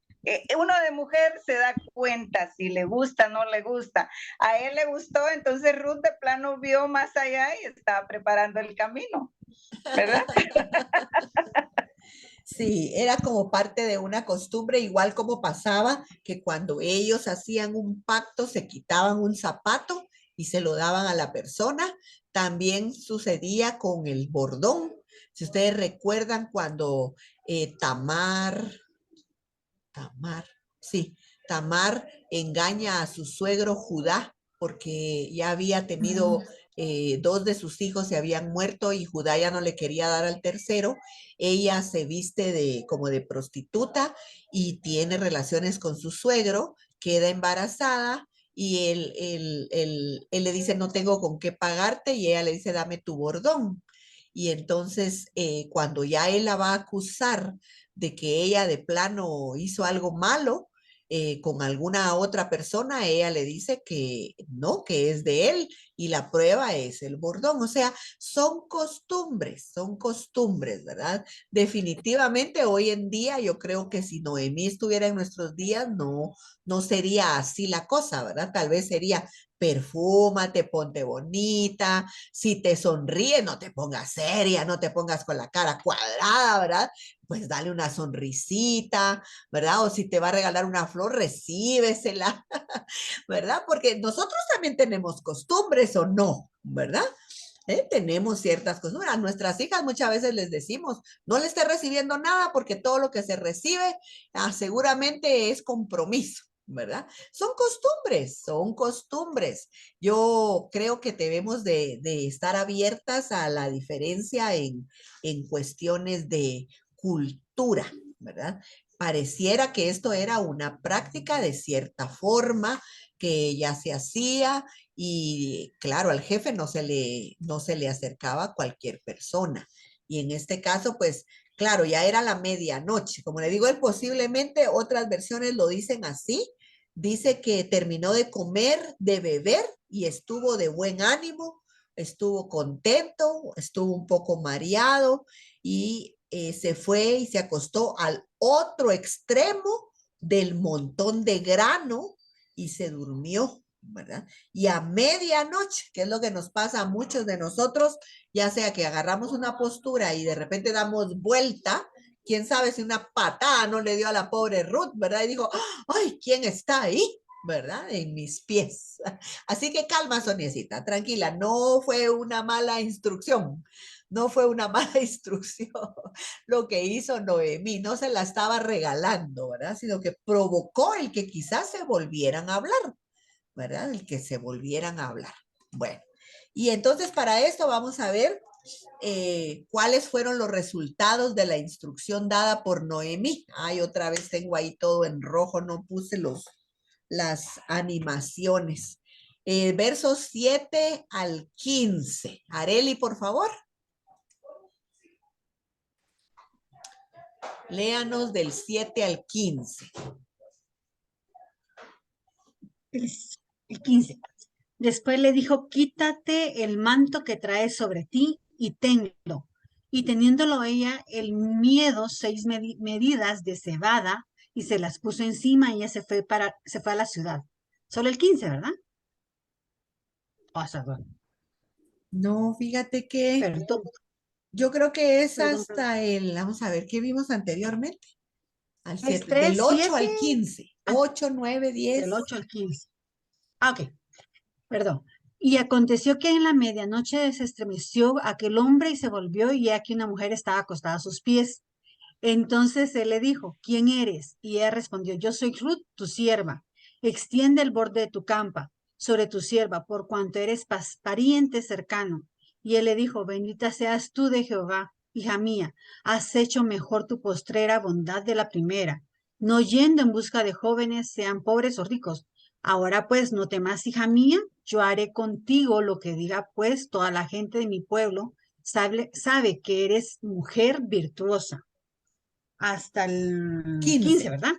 Uno de mujer se da cuenta si le gusta o no le gusta. A él le gustó, entonces Ruth de plano vio más allá y estaba preparando el camino, ¿verdad? Sí, era como parte de una costumbre, igual como pasaba que cuando ellos hacían un pacto se quitaban un zapato y se lo daban a la persona. También sucedía con el bordón. Si ustedes recuerdan cuando Tamar engaña a su suegro Judá porque ya había tenido dos de sus hijos se habían muerto y Judá ya no le quería dar al tercero. Ella se viste como de prostituta y tiene relaciones con su suegro, queda embarazada y él le dice, no tengo con qué pagarte, y ella le dice, dame tu bordón. Y entonces, cuando ya él la va a acusar de que ella de plano hizo algo malo con alguna otra persona, ella le dice que no, que es de él, y la prueba es el bordón. O sea, son costumbres, ¿verdad? Definitivamente hoy en día yo creo que si Noemí estuviera en nuestros días, no sería así la cosa, ¿verdad? Tal vez sería perfúmate, ponte bonita, si te sonríe, no te pongas seria, no te pongas con la cara cuadrada, ¿verdad? Pues dale una sonrisita, ¿verdad? O si te va a regalar una flor, recíbesela, ¿verdad? Porque nosotros también tenemos costumbres, ¿o no? ¿Verdad? Tenemos ciertas costumbres. A nuestras hijas muchas veces les decimos, no le esté recibiendo nada porque todo lo que se recibe seguramente es compromiso, ¿verdad? Son costumbres. Yo creo que debemos de estar abiertas a la diferencia en cuestiones de cultura, ¿verdad? Pareciera que esto era una práctica de cierta forma que ya se hacía y claro, al jefe no se le acercaba a cualquier persona. Y en este caso, pues claro, ya era la medianoche. Como le digo, él posiblemente otras versiones lo dicen así. Dice que terminó de comer, de beber y estuvo de buen ánimo, estuvo contento, estuvo un poco mareado y se fue y se acostó al otro extremo del montón de grano y se durmió, ¿verdad? Y a medianoche, que es lo que nos pasa a muchos de nosotros, ya sea que agarramos una postura y de repente damos vuelta, quién sabe si una patada no le dio a la pobre Ruth, ¿verdad? Y dijo, ay, ¿quién está ahí? ¿Verdad? En mis pies. Así que calma, Soniecita, tranquila, no fue una mala instrucción. No fue una mala instrucción lo que hizo Noemí, no se la estaba regalando, ¿verdad? Sino que provocó el que quizás se volvieran a hablar, ¿verdad? El que se volvieran a hablar. Bueno, y entonces para esto vamos a ver cuáles fueron los resultados de la instrucción dada por Noemí. Ay, otra vez tengo ahí todo en rojo, no puse las animaciones. Versos 7 al 15. Areli, por favor. Léanos del 7 al 15. El 15. Después le dijo, quítate el manto que traes sobre ti y tenlo. Y teniéndolo ella, el miedo, 6 medidas de cebada, y se las puso encima y ella se fue a la ciudad. Solo el 15, ¿verdad? No, fíjate que Perdón, yo creo que es perdón. hasta vamos a ver, ¿qué vimos anteriormente? Al Es 7, 3, del 8 7, al 15. 8, 9, 10. del 8 al 15. Ah, ok, perdón. Y aconteció que en la medianoche se estremeció aquel hombre y se volvió y aquí una mujer estaba acostada a sus pies. Entonces él le dijo, ¿quién eres? Y ella respondió, yo soy Ruth, tu sierva. extiende el borde de tu campa sobre tu sierva, por cuanto eres pariente cercano. Y él le dijo, bendita seas tú de Jehová, hija mía, has hecho mejor tu postrera bondad de la primera, no yendo en busca de jóvenes, sean pobres o ricos. Ahora pues, no temas, hija mía, yo haré contigo lo que diga pues toda la gente de mi pueblo, sabe que eres mujer virtuosa. Hasta el 15, ¿verdad?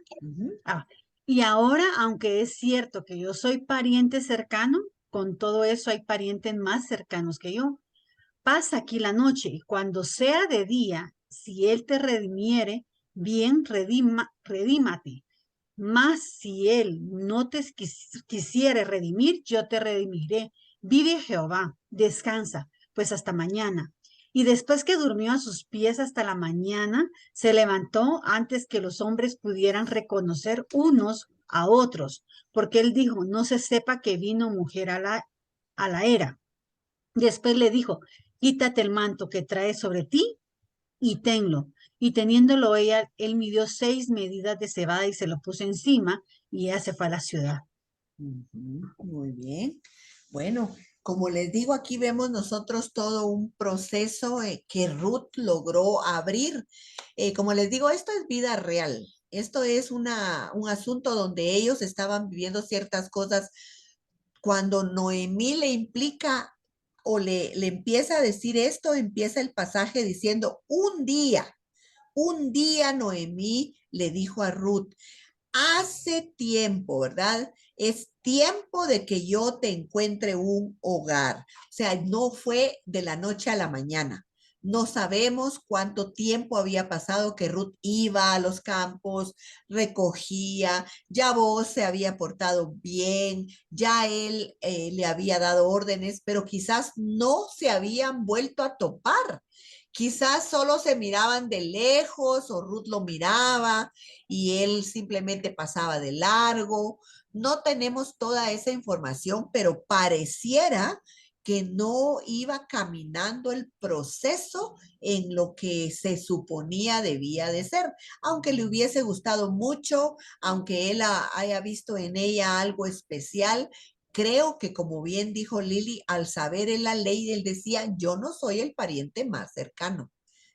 Ah, y ahora, aunque es cierto que yo soy pariente cercano, con todo eso hay parientes más cercanos que yo. Pasa aquí la noche y cuando sea de día, si él te redimiere, bien redímate. Mas si él no te quisiere redimir, yo te redimiré. Vive Jehová, descansa, pues hasta mañana. Y después que durmió a sus pies hasta la mañana, se levantó antes que los hombres pudieran reconocer unos a otros, porque él dijo, no se sepa que vino mujer a la era. Después le dijo, quítate el manto que traes sobre ti y tenlo. Y teniéndolo ella, él midió 6 medidas de cebada y se lo puso encima y ella se fue a la ciudad. Muy bien. Bueno, como les digo, aquí vemos nosotros todo un proceso que Ruth logró abrir. Como les digo, esto es vida real. Esto es un asunto donde ellos estaban viviendo ciertas cosas. Cuando Noemí le implica o le empieza a decir esto, empieza el pasaje diciendo, un día Noemí le dijo a Ruth, hace tiempo, ¿verdad? Es tiempo de que yo te encuentre un hogar. O sea, no fue de la noche a la mañana. No sabemos cuánto tiempo había pasado que Ruth iba a los campos, recogía, ya Booz se había portado bien, ya él le había dado órdenes, pero quizás no se habían vuelto a topar. Quizás solo se miraban de lejos o Ruth lo miraba y él simplemente pasaba de largo. No tenemos toda esa información, pero pareciera que no iba caminando el proceso en lo que se suponía debía de ser, aunque le hubiese gustado mucho, aunque él haya visto en ella algo especial. Creo que, como bien dijo Lili, al saber en la ley, él decía, yo no soy el pariente más cercano.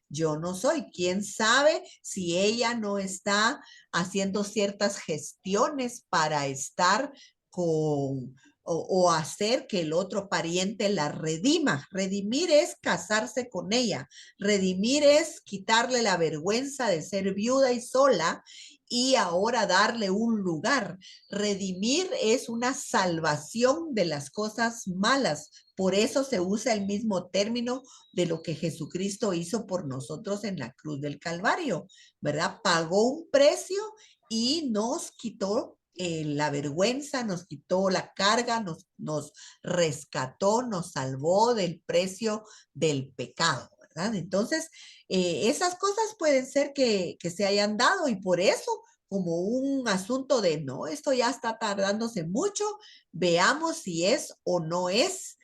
Yo no soy. ¿Quién sabe si ella no está haciendo ciertas gestiones para estar con o hacer que el otro pariente la redima? Redimir es casarse con ella. Redimir es quitarle la vergüenza de ser viuda y sola y ahora darle un lugar. Redimir es una salvación de las cosas malas. Por eso se usa el mismo término de lo que Jesucristo hizo por nosotros en la cruz del Calvario, ¿verdad? Pagó un precio y nos quitó la vergüenza, nos quitó la carga, nos rescató, nos salvó del precio del pecado, ¿verdad? Entonces, esas cosas pueden ser que se hayan dado y por eso, como un asunto de, no, esto ya está tardándose mucho, veamos si es o no es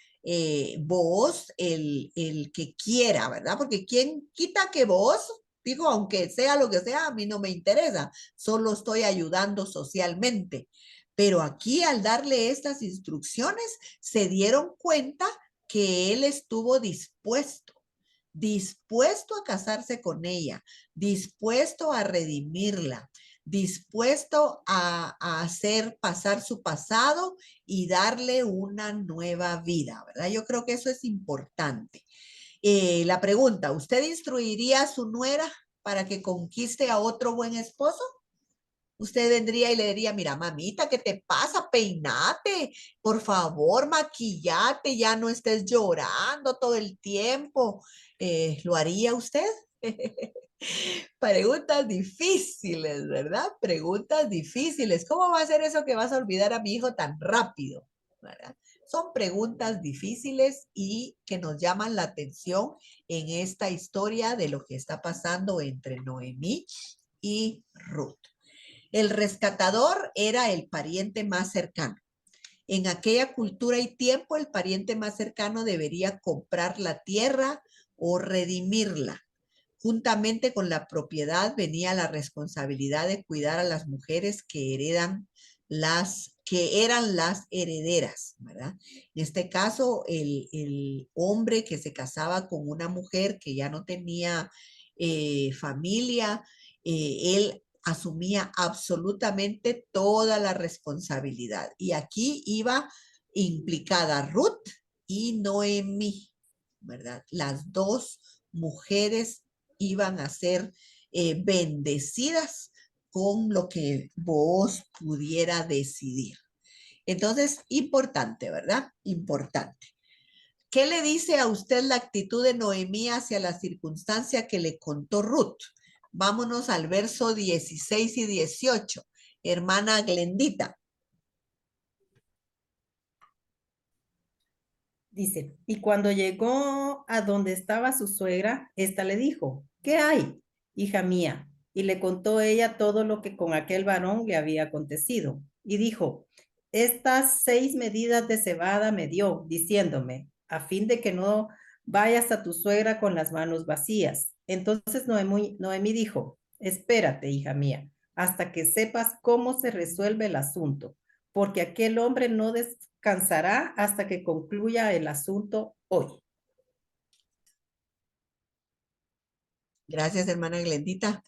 Booz el que quiera, ¿verdad? Porque quién quita que Booz, digo, aunque sea lo que sea, a mí no me interesa, solo estoy ayudando socialmente. Pero aquí al darle estas instrucciones, se dieron cuenta que él estuvo dispuesto a casarse con ella, dispuesto a redimirla, dispuesto a hacer pasar su pasado y darle una nueva vida, ¿verdad? Yo creo que eso es importante. La pregunta, ¿usted instruiría a su nuera para que conquiste a otro buen esposo? Usted vendría y le diría, mira, mamita, ¿qué te pasa? Peinate, por favor, maquillate, ya no estés llorando todo el tiempo. ¿Lo haría usted? Preguntas difíciles, ¿verdad? Preguntas difíciles. ¿Cómo va a ser eso que vas a olvidar a mi hijo tan rápido? ¿Verdad? Son preguntas difíciles y que nos llaman la atención en esta historia de lo que está pasando entre Noemí y Ruth. El rescatador era el pariente más cercano. En aquella cultura y tiempo, el pariente más cercano debería comprar la tierra o redimirla. Juntamente con la propiedad venía la responsabilidad de cuidar a las mujeres que heredan las que eran las herederas, ¿verdad? En este caso, el hombre que se casaba con una mujer que ya no tenía familia, él asumía absolutamente toda la responsabilidad. Y aquí iba implicada Ruth y Noemí, ¿verdad? Las dos mujeres iban a ser bendecidas con lo que vos pudiera decidir. Entonces, importante, ¿verdad? Importante. ¿Qué le dice a usted la actitud de Noemí hacia la circunstancia que le contó Ruth? Vámonos al verso 16 y 18. Hermana Glendita. Dice, y cuando llegó a donde estaba su suegra, ésta le dijo, ¿qué hay, hija mía? Y le contó ella todo lo que con aquel varón le había acontecido. Y dijo, estas 6 medidas de cebada me dio, diciéndome, a fin de que no vayas a tu suegra con las manos vacías. Entonces Noemí dijo, espérate, hija mía, hasta que sepas cómo se resuelve el asunto, porque aquel hombre no descansará hasta que concluya el asunto hoy. Gracias, hermana Glendita.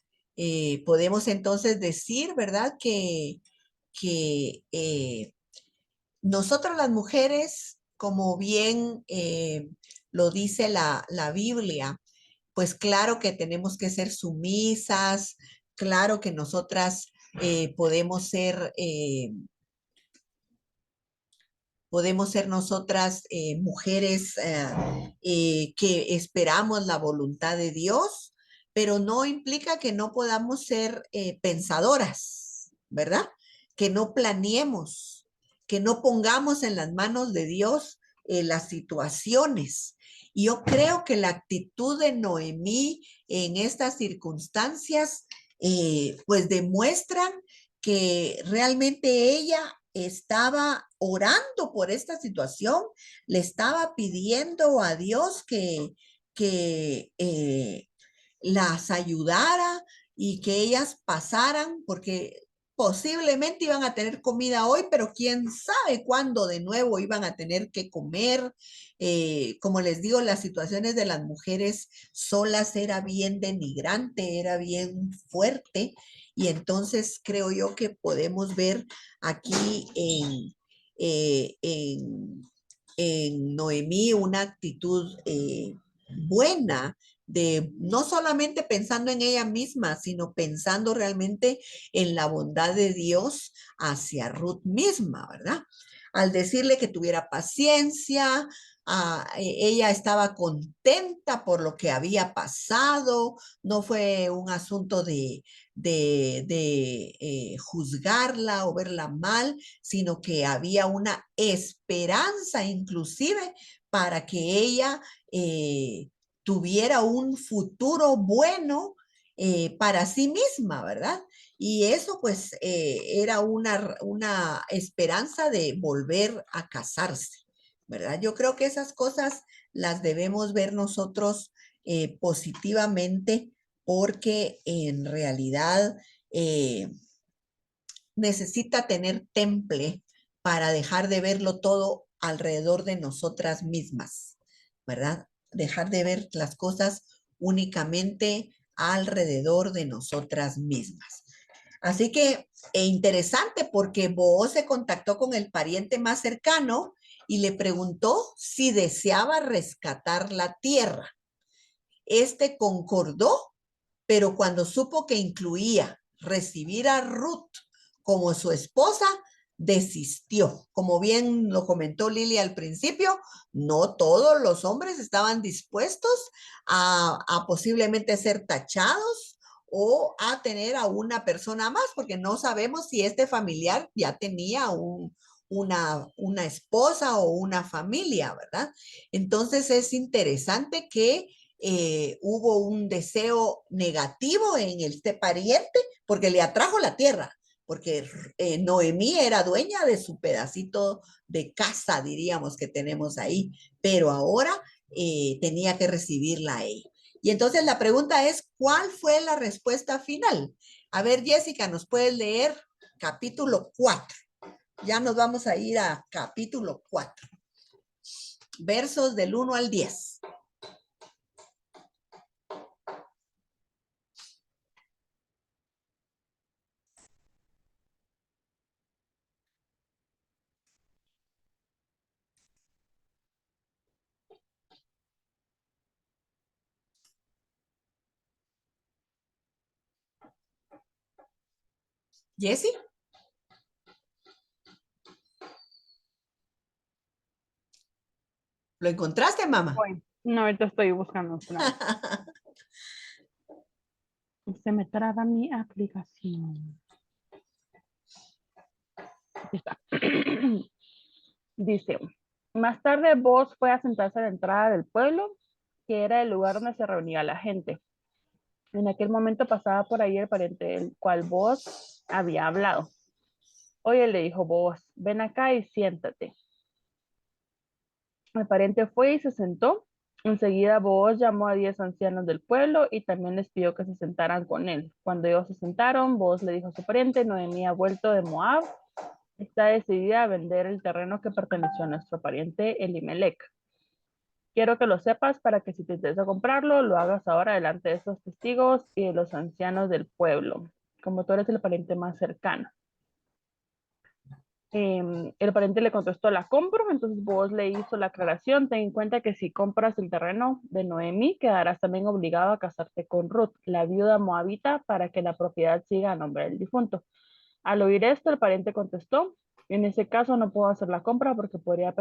Podemos entonces decir, ¿verdad? Que nosotros las mujeres, como bien lo dice la Biblia, pues claro que tenemos que ser sumisas, claro que nosotras podemos ser nosotras mujeres que esperamos la voluntad de Dios, pero no implica que no podamos ser pensadoras, ¿verdad? Que no planeemos, que no pongamos en las manos de Dios las situaciones. Y yo creo que la actitud de Noemí en estas circunstancias, pues demuestran que realmente ella estaba orando por esta situación, le estaba pidiendo a Dios que las ayudara y que ellas pasaran, porque posiblemente iban a tener comida hoy, pero quién sabe cuándo de nuevo iban a tener que comer. Como les digo, las situaciones de las mujeres solas era bien denigrante, era bien fuerte, y entonces creo yo que podemos ver aquí en Noemí una actitud buena, de no solamente pensando en ella misma, sino pensando realmente en la bondad de Dios hacia Ruth misma, ¿verdad? Al decirle que tuviera paciencia, ella estaba contenta por lo que había pasado, no fue un asunto de juzgarla o verla mal, sino que había una esperanza inclusive para que ella tuviera un futuro bueno para sí misma, ¿verdad? Y eso pues era una esperanza de volver a casarse, ¿verdad? Yo creo que esas cosas las debemos ver nosotros positivamente, porque en realidad necesita tener temple para dejar de verlo todo alrededor de nosotras mismas, ¿verdad? Dejar de ver las cosas únicamente alrededor de nosotras mismas. Así que interesante, porque Booz se contactó con el pariente más cercano y le preguntó si deseaba rescatar la tierra. Este concordó, pero cuando supo que incluía recibir a Ruth como su esposa, desistió. Como bien lo comentó Lili al principio, no todos los hombres estaban dispuestos a posiblemente ser tachados o a tener a una persona más, porque no sabemos si este familiar ya tenía una esposa o una familia, ¿verdad? Entonces es interesante que hubo un deseo negativo en este pariente porque le atrajo la tierra, porque Noemí era dueña de su pedacito de casa, diríamos, que tenemos ahí, pero ahora tenía que recibirla a ella. Y entonces la pregunta es, ¿cuál fue la respuesta final? A ver, Jessica, ¿nos puedes leer capítulo 4? Ya nos vamos a ir a capítulo 4, versos del 1 al 10. Jessy. ¿Lo encontraste, mamá? Bueno, no, ahorita estoy buscando. Espérame. Se me traba mi aplicación. Aquí está. Dice, más tarde Boaz fue a sentarse a la entrada del pueblo, que era el lugar donde se reunía la gente. En aquel momento pasaba por ahí el pariente del cual Boaz había hablado. Oye, le dijo Boaz, ven acá y siéntate. El pariente fue y se sentó. Enseguida Boaz llamó a 10 ancianos del pueblo y también les pidió que se sentaran con él. Cuando ellos se sentaron, Boaz le dijo a su pariente, Noemí ha vuelto de Moab, está decidida a vender el terreno que perteneció a nuestro pariente Elimelech. Quiero que lo sepas para que si te interesa comprarlo, lo hagas ahora delante de estos testigos y de los ancianos del pueblo, como tú eres el pariente más cercano. El pariente le contestó, la compro, entonces Boaz le hizo la aclaración, ten en cuenta que si compras el terreno de Noemí, quedarás también obligado a casarte con Ruth, la viuda moabita, para que la propiedad siga a nombre del difunto. Al oír esto, el pariente contestó, en ese caso no puedo hacer la compra porque podría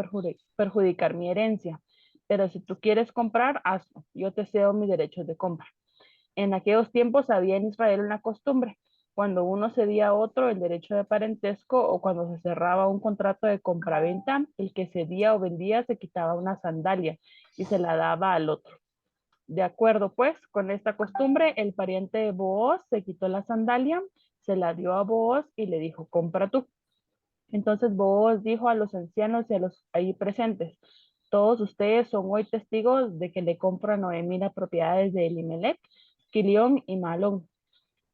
perjudicar mi herencia, pero si tú quieres comprar, hazlo, yo te cedo mis derechos de compra. En aquellos tiempos había en Israel una costumbre, cuando uno cedía a otro el derecho de parentesco o cuando se cerraba un contrato de compraventa, el que cedía o vendía se quitaba una sandalia y se la daba al otro. De acuerdo, pues, con esta costumbre, el pariente de Booz se quitó la sandalia, se la dio a Booz y le dijo, compra tú. Entonces Booz dijo a los ancianos y a los ahí presentes, todos ustedes son hoy testigos de que le compro a Noemí las propiedades de Elimelech, Quilión y Malón.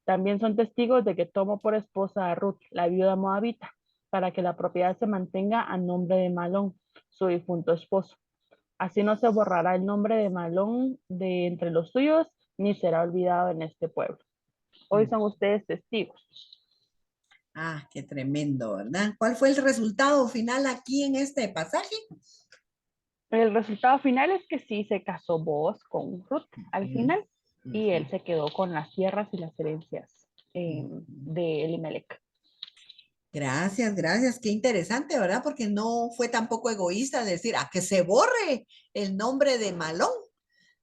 También son testigos de que tomo por esposa a Ruth, la viuda moabita, para que la propiedad se mantenga a nombre de Malón, su difunto esposo. Así no se borrará el nombre de Malón de entre los suyos, ni será olvidado en este pueblo. Hoy son ustedes testigos. Ah, qué tremendo, ¿verdad? ¿Cuál fue el resultado final aquí en este pasaje? El resultado final es que sí se casó Boaz con Ruth al final y él se quedó con las tierras y las herencias de Elimelech. Gracias, gracias. Qué interesante, ¿verdad? Porque no fue tampoco egoísta decir, a que se borre el nombre de Malón,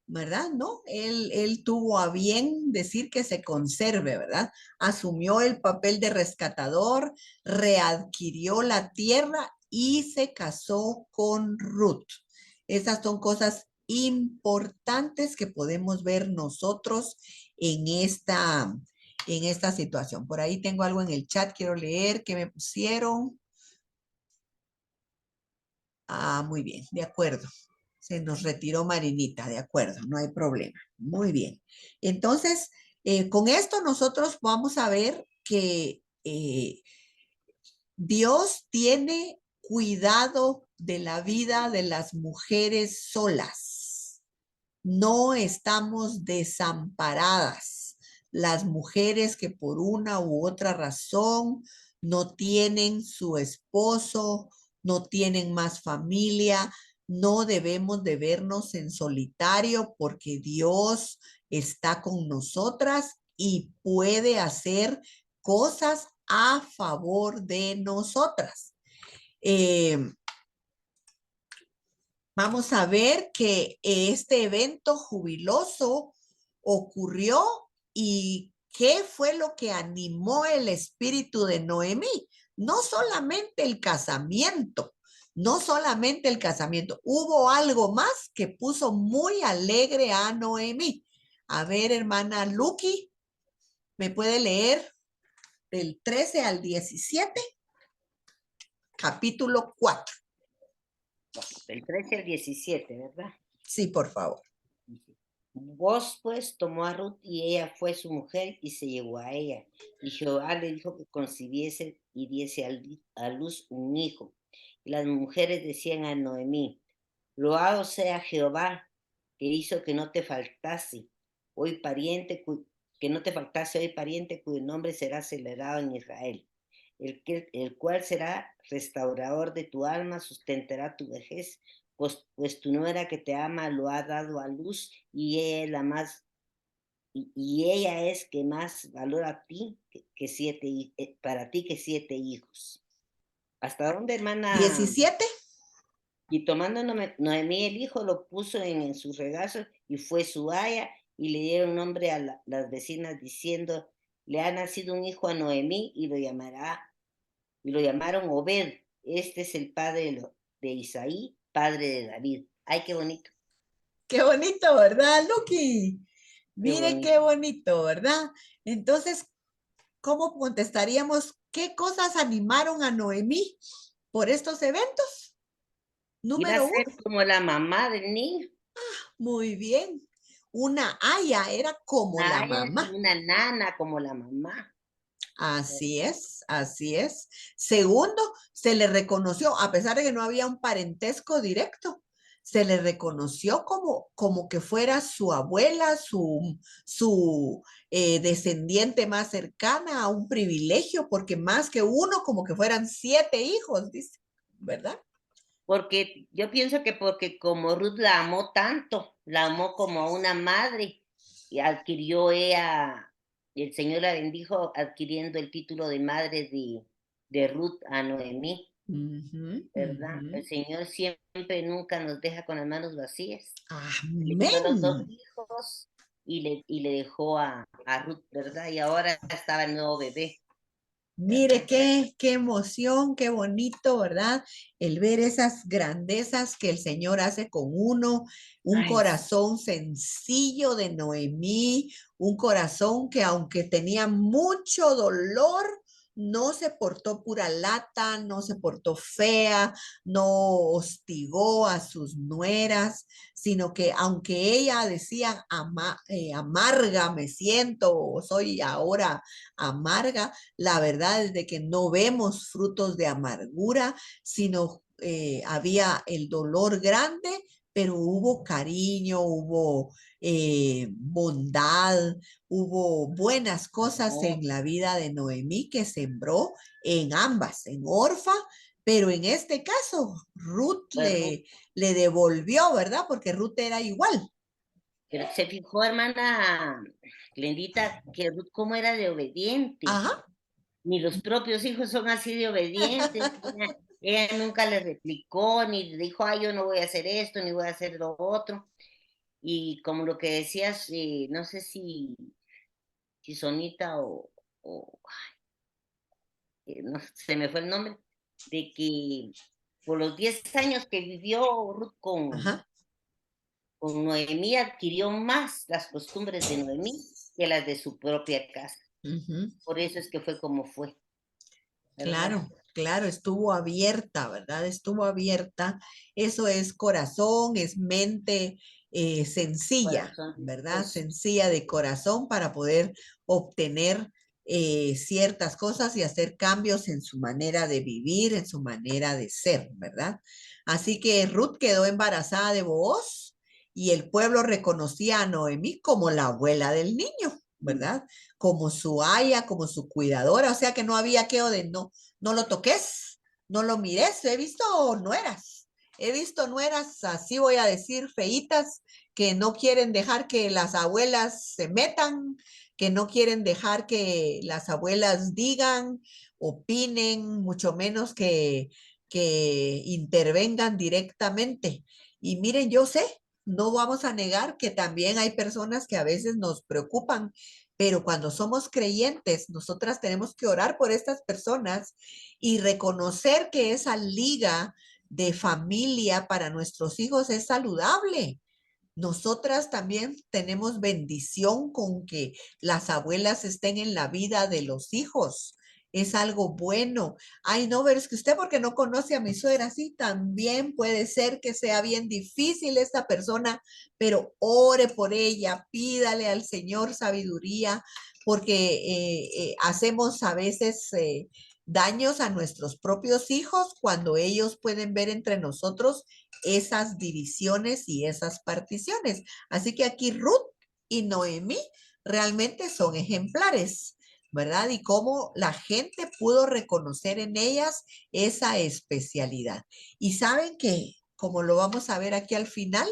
¿verdad? No, él tuvo a bien decir que se conserve, ¿verdad? Asumió el papel de rescatador, readquirió la tierra y se casó con Ruth. Esas son cosas importantes que podemos ver nosotros en esta situación. Por ahí tengo algo en el chat, quiero leer que me pusieron. Ah, muy bien, de acuerdo. Se nos retiró Marinita, de acuerdo, no hay problema. Muy bien. Entonces, con esto nosotros vamos a ver que Dios tiene cuidado de la vida de las mujeres solas. No estamos desamparadas. Las mujeres que por una u otra razón no tienen su esposo, no tienen más familia, no debemos de vernos en solitario porque Dios está con nosotras y puede hacer cosas a favor de nosotras. Vamos a ver que este evento jubiloso ocurrió y qué fue lo que animó el espíritu de Noemí. No solamente el casamiento, no solamente el casamiento, hubo algo más que puso muy alegre a Noemí. A ver, hermana Lucky, ¿me puede leer del 13 al 17? Capítulo 4. Del 13 al 17, ¿verdad? Sí, por favor. Vos pues tomó a Ruth y ella fue su mujer y se llevó a ella. Y Jehová le dijo que concibiese y diese a luz un hijo. Y las mujeres decían a Noemí, loado sea Jehová, que hizo que no te faltase hoy pariente, que no te faltase hoy pariente cuyo nombre será celebrado en Israel. El cual será restaurador de tu alma, sustentará tu vejez, pues tu nuera que te ama lo ha dado a luz y ella es la más, y ella es que más valora a ti para ti que 7 hijos. ¿Hasta dónde, hermana? 17. Y tomando Noemí el hijo, lo puso en su regazo y fue su aya, y le dieron nombre a las vecinas diciendo, le ha nacido un hijo a Noemí y lo llamaron Obed. Este es el padre de Isaí, padre de David. Ay, qué bonito. Qué bonito, ¿verdad, Lucky? Mire bonito. qué bonito, ¿verdad? Entonces, ¿cómo contestaríamos? ¿Qué cosas animaron a Noemí por estos eventos? Iba a Número ser 1. como la mamá del niño. Muy bien. Una aya era como la Aya, mamá. una nana como la mamá. Así es, así es. Segundo, se le reconoció, a pesar de que no había un parentesco directo, se le reconoció como que fuera su abuela, su descendiente más cercana, a un privilegio, porque más que uno, como que fueran 7 hijos, dice, ¿verdad? Porque yo pienso que porque como Ruth la amó tanto, la amó como a una madre, y adquirió ella, el Señor la bendijo adquiriendo el título de madre de Ruth a Noemí, Ujú, ¿verdad? ujú. El Señor siempre nunca nos deja con las manos vacías. Le dio los 2 Amén. hijos y le dejó a Ruth, ¿verdad? Y ahora estaba el nuevo bebé. Mire qué emoción, qué bonito, ¿verdad? El ver esas grandezas que el Señor hace con uno, un Ay, corazón sencillo de Noemí, un corazón que aunque tenía mucho dolor, no se portó pura lata, no se portó fea, no hostigó a sus nueras, sino que aunque ella decía, amarga me siento, o soy ahora amarga, la verdad es de que no vemos frutos de amargura, sino había el dolor grande, pero hubo cariño, hubo bondad, hubo buenas cosas no, en la vida de Noemí que sembró en ambas, en Orfa, pero en este caso Ruth pues Ruth, le devolvió, ¿verdad? Porque Ruth era igual. pero se fijó, hermana Glendita, que Ruth cómo era de obediente. Ajá. Ni los propios hijos son así de obedientes. Ella nunca le replicó, ni le dijo, ay, yo no voy a hacer esto, ni voy a hacer lo otro. Y como lo que decías, no sé si Sonita o no, se me fue el nombre, de que por los 10 años que vivió Ruth Ajá. con Noemí, adquirió más las costumbres de Noemí que las de su propia casa. Uh-huh. Por eso es que fue como fue, ¿verdad? Claro, claro, estuvo abierta, ¿verdad? Estuvo abierta. Eso es corazón, es mente sencilla, Corazón de ¿verdad? esposo. Sencilla de corazón para poder obtener ciertas cosas y hacer cambios en su manera de vivir, en su manera de ser, ¿verdad? Así que Ruth quedó embarazada de Booz y el pueblo reconocía a Noemí como la abuela del niño, ¿verdad? Como su aya, como su cuidadora, o sea que no había queo de no lo toques, no lo mires, he visto nueras, así voy a decir, feitas, que no quieren dejar que las abuelas se metan, que no quieren dejar que las abuelas digan, opinen, mucho menos que intervengan directamente. Y miren, yo sé, no vamos a negar que también hay personas que a veces nos preocupan, pero cuando somos creyentes, nosotras tenemos que orar por estas personas y reconocer que esa liga de familia para nuestros hijos es saludable. Nosotras también tenemos bendición con que las abuelas estén en la vida de los hijos. es algo bueno. Ay, no, pero es que usted porque no conoce a mi suegra, sí, también puede ser que sea bien difícil esta persona, pero ore por ella, pídale al Señor sabiduría, porque hacemos a veces daños a nuestros propios hijos cuando ellos pueden ver entre nosotros esas divisiones y esas particiones. Así que aquí Ruth y Noemí realmente son ejemplares, ¿verdad? Y cómo la gente pudo reconocer en ellas esa especialidad. Y saben que, como lo vamos a ver aquí al final,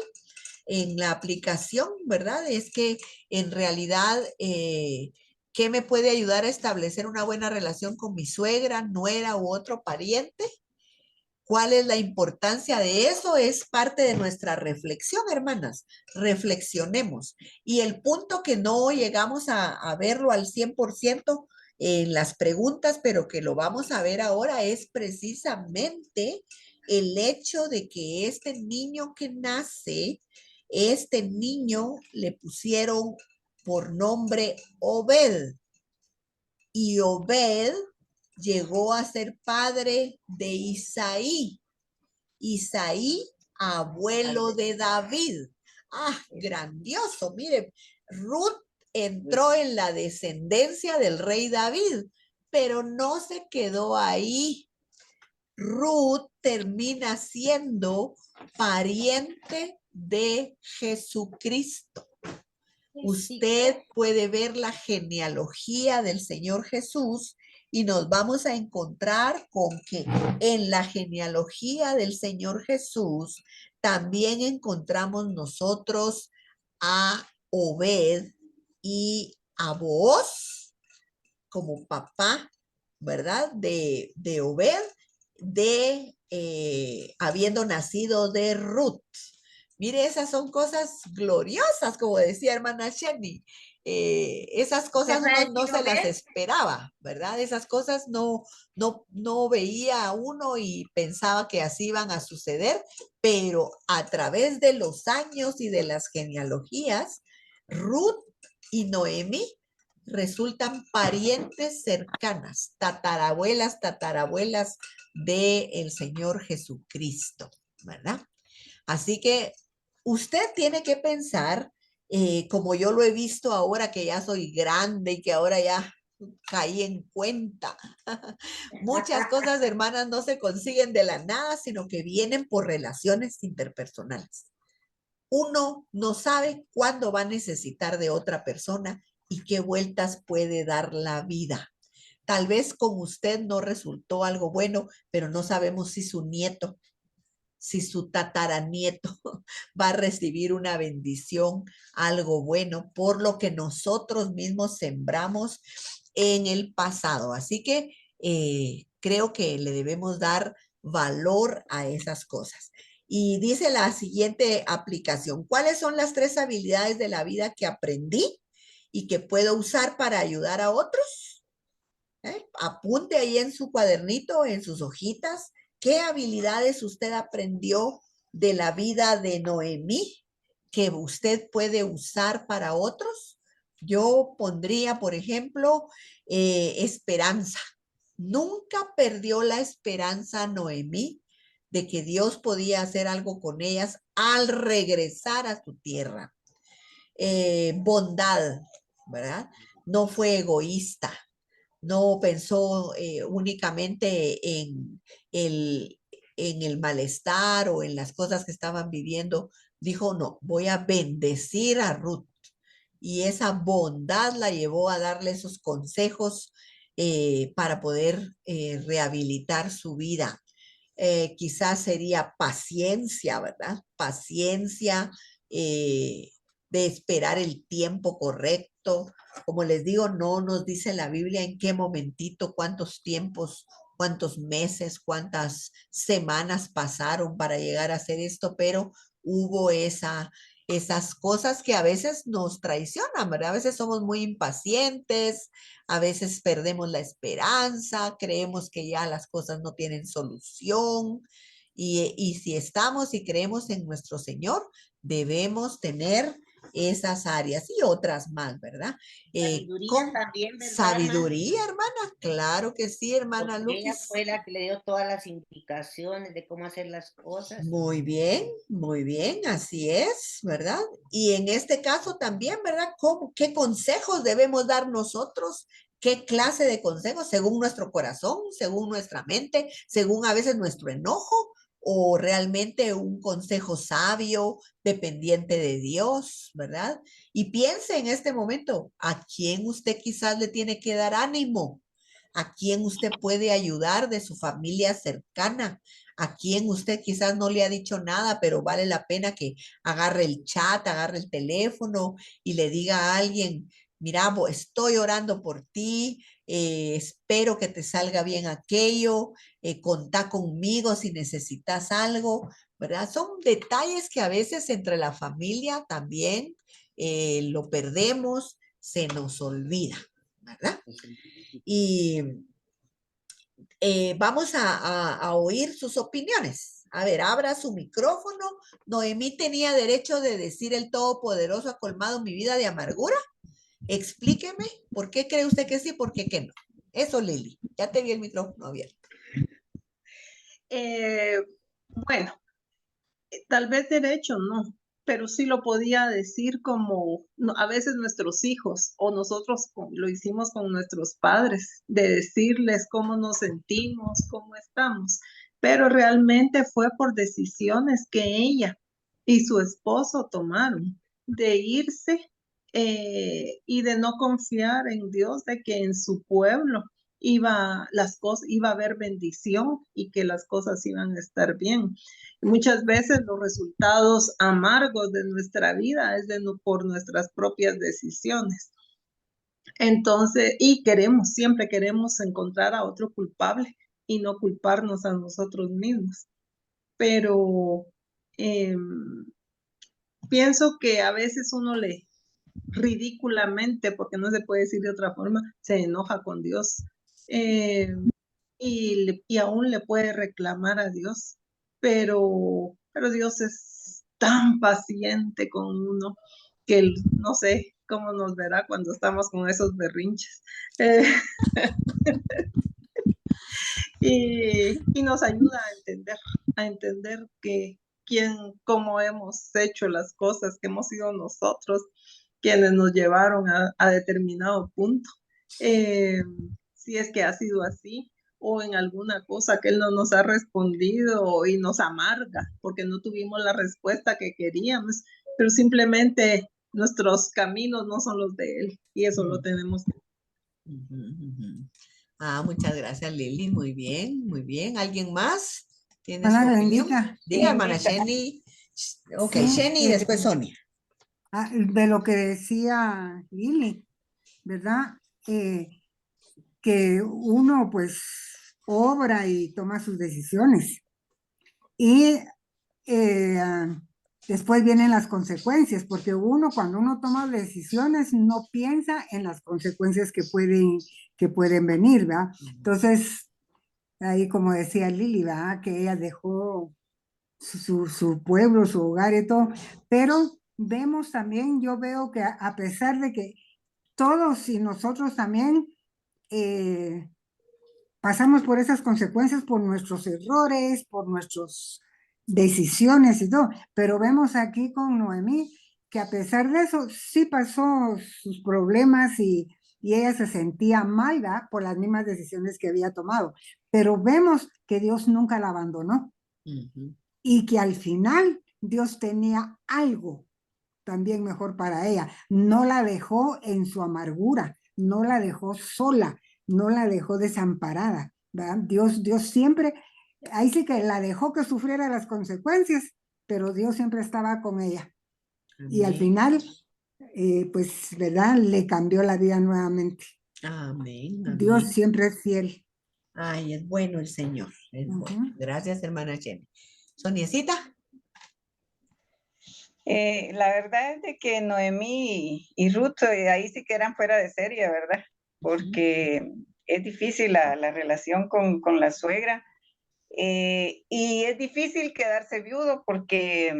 en la aplicación, ¿verdad? Es que en realidad, ¿qué me puede ayudar a establecer una buena relación con mi suegra, nuera u otro pariente? ¿Cuál es la importancia de eso? Es parte de nuestra reflexión, hermanas. Reflexionemos. Y el punto que no llegamos a verlo al 100% en las preguntas, pero que lo vamos a ver ahora, es precisamente el hecho de que este niño que nace, este niño le pusieron por nombre Obed. Y Obed llegó a ser padre de Isaí. Isaí, abuelo de David. Ah, grandioso. Mire, Ruth entró en la descendencia del rey David, pero no se quedó ahí. Ruth termina siendo pariente de Jesucristo. Usted puede ver la genealogía del Señor Jesús y nos vamos a encontrar con que en la genealogía del Señor Jesús también encontramos nosotros a Obed y a Booz como papá, ¿verdad? De Obed, habiendo nacido de Ruth. Mire, esas son cosas gloriosas, como decía hermana Shani. Esas cosas uno no se las esperaba, ¿verdad? Esas cosas no veía uno y pensaba que así iban a suceder, pero a través de los años y de las genealogías, Ruth y Noemí resultan parientes cercanas, tatarabuelas del Señor Jesucristo, ¿verdad? Así que usted tiene que pensar, como yo lo he visto ahora que ya soy grande y que ahora ya caí en cuenta. Muchas cosas, hermanas, no se consiguen de la nada, sino que vienen por relaciones interpersonales. Uno no sabe cuándo va a necesitar de otra persona y qué vueltas puede dar la vida. Tal vez con usted no resultó algo bueno, pero no sabemos si su nieto, si su tataranieto va a recibir una bendición, algo bueno, por lo que nosotros mismos sembramos en el pasado. Así que creo que le debemos dar valor a esas cosas. Y dice la siguiente aplicación: ¿cuáles son las 3 habilidades de la vida que aprendí y que puedo usar para ayudar a otros? Apunte ahí en su cuadernito, en sus hojitas, ¿qué habilidades usted aprendió de la vida de Noemí que usted puede usar para otros? Yo pondría, por ejemplo, esperanza. Nunca perdió la esperanza Noemí de que Dios podía hacer algo con ellas al regresar a su tierra. Bondad, ¿verdad? No fue egoísta. No pensó únicamente en el malestar o en las cosas que estaban viviendo. Dijo, no, voy a bendecir a Ruth. Y esa bondad la llevó a darle esos consejos para poder rehabilitar su vida. Quizás sería paciencia, ¿verdad? Paciencia de esperar el tiempo correcto. Como les digo, no nos dice la Biblia en qué momentito, cuántos tiempos, cuántos meses, cuántas semanas pasaron para llegar a hacer esto, pero hubo esas cosas que a veces nos traicionan, ¿verdad? A veces somos muy impacientes, a veces perdemos la esperanza, creemos que ya las cosas no tienen solución. Y si estamos y creemos en nuestro Señor, debemos tener esas áreas y otras más, ¿verdad? Sabiduría también, ¿verdad, hermana? Sabiduría, hermana, claro que sí, hermana Porque ella Lupis. fue la que le dio todas las indicaciones de cómo hacer las cosas. Muy bien, así es, ¿verdad? Y en este caso también, ¿verdad? ¿Qué consejos debemos dar nosotros? ¿Qué clase de consejos? Según nuestro corazón, según nuestra mente, según a veces nuestro enojo, o realmente un consejo sabio, dependiente de Dios, ¿verdad? Y piense en este momento, ¿a quién usted quizás le tiene que dar ánimo? ¿A quién usted puede ayudar de su familia cercana? ¿A quién usted quizás no le ha dicho nada, pero vale la pena que agarre el chat, agarre el teléfono y le diga a alguien, mira, estoy orando por ti, espero que te salga bien aquello, contá conmigo si necesitas algo, ¿verdad? Son detalles que a veces entre la familia también lo perdemos, se nos olvida, ¿verdad? Y vamos a oír sus opiniones. A ver, abra su micrófono. Noemí tenía derecho de decir el Todopoderoso ha colmado mi vida de amargura. Explíqueme por qué cree usted que sí, por qué que no. Eso, Lili. Ya te vi el micrófono abierto. Bueno, tal vez derecho no, pero sí lo podía decir como a veces nuestros hijos o nosotros lo hicimos con nuestros padres, de decirles cómo nos sentimos, cómo estamos, pero realmente fue por decisiones que ella y su esposo tomaron de irse y de no confiar en Dios, de que en su pueblo iba a haber bendición y que las cosas iban a estar bien. Muchas veces los resultados amargos de nuestra vida es por nuestras propias decisiones. Entonces, siempre queremos encontrar a otro culpable y no culparnos a nosotros mismos. Pero pienso que a veces uno ridículamente, porque no se puede decir de otra forma, se enoja con Dios. Y aún le puede reclamar a Dios, pero Dios es tan paciente con uno que no sé cómo nos verá cuando estamos con esos berrinches. Y nos ayuda a entender cómo hemos hecho las cosas, que hemos sido nosotros quienes nos llevaron a determinado punto. Si es que ha sido así, o en alguna cosa que Él no nos ha respondido y nos amarga porque no tuvimos la respuesta que queríamos, pero simplemente nuestros caminos no son los de Él y eso lo tenemos que. Muchas gracias, Lili. Muy bien, muy bien. ¿Alguien más tiene su Palabra opinión? bendita. Diga, hermana Sheni. Ok, Sí, Sheni y después Sonia. de lo que decía Lili, ¿verdad? Que uno pues obra y toma sus decisiones. Y después vienen las consecuencias, porque cuando uno toma decisiones no piensa en las consecuencias que pueden venir, ¿verdad? Entonces, ahí como decía Lili, ¿verdad? Que ella dejó su pueblo, su hogar y todo, pero vemos también, yo veo que a pesar de que todos y nosotros también pasamos por esas consecuencias, por nuestros errores, por nuestras decisiones y todo, pero vemos aquí con Noemí que a pesar de eso sí pasó sus problemas y ella se sentía mal, ¿verdad? Por las mismas decisiones que había tomado, pero vemos que Dios nunca la abandonó y que al final Dios tenía algo también mejor para ella. No la dejó en su amargura, no la dejó sola, no la dejó desamparada, ¿verdad? Dios siempre, ahí sí que la dejó que sufriera las consecuencias, pero Dios siempre estaba con ella. Y al final, pues, ¿verdad? Le cambió la vida nuevamente. Amén. Dios siempre es fiel. Ay, es bueno el Señor. Es bueno. Gracias, hermana Sheni. Soniecita. La verdad es de que Noemí y Ruth ahí sí que eran fuera de serie, ¿verdad? Porque es difícil la relación con la suegra y es difícil quedarse viudo porque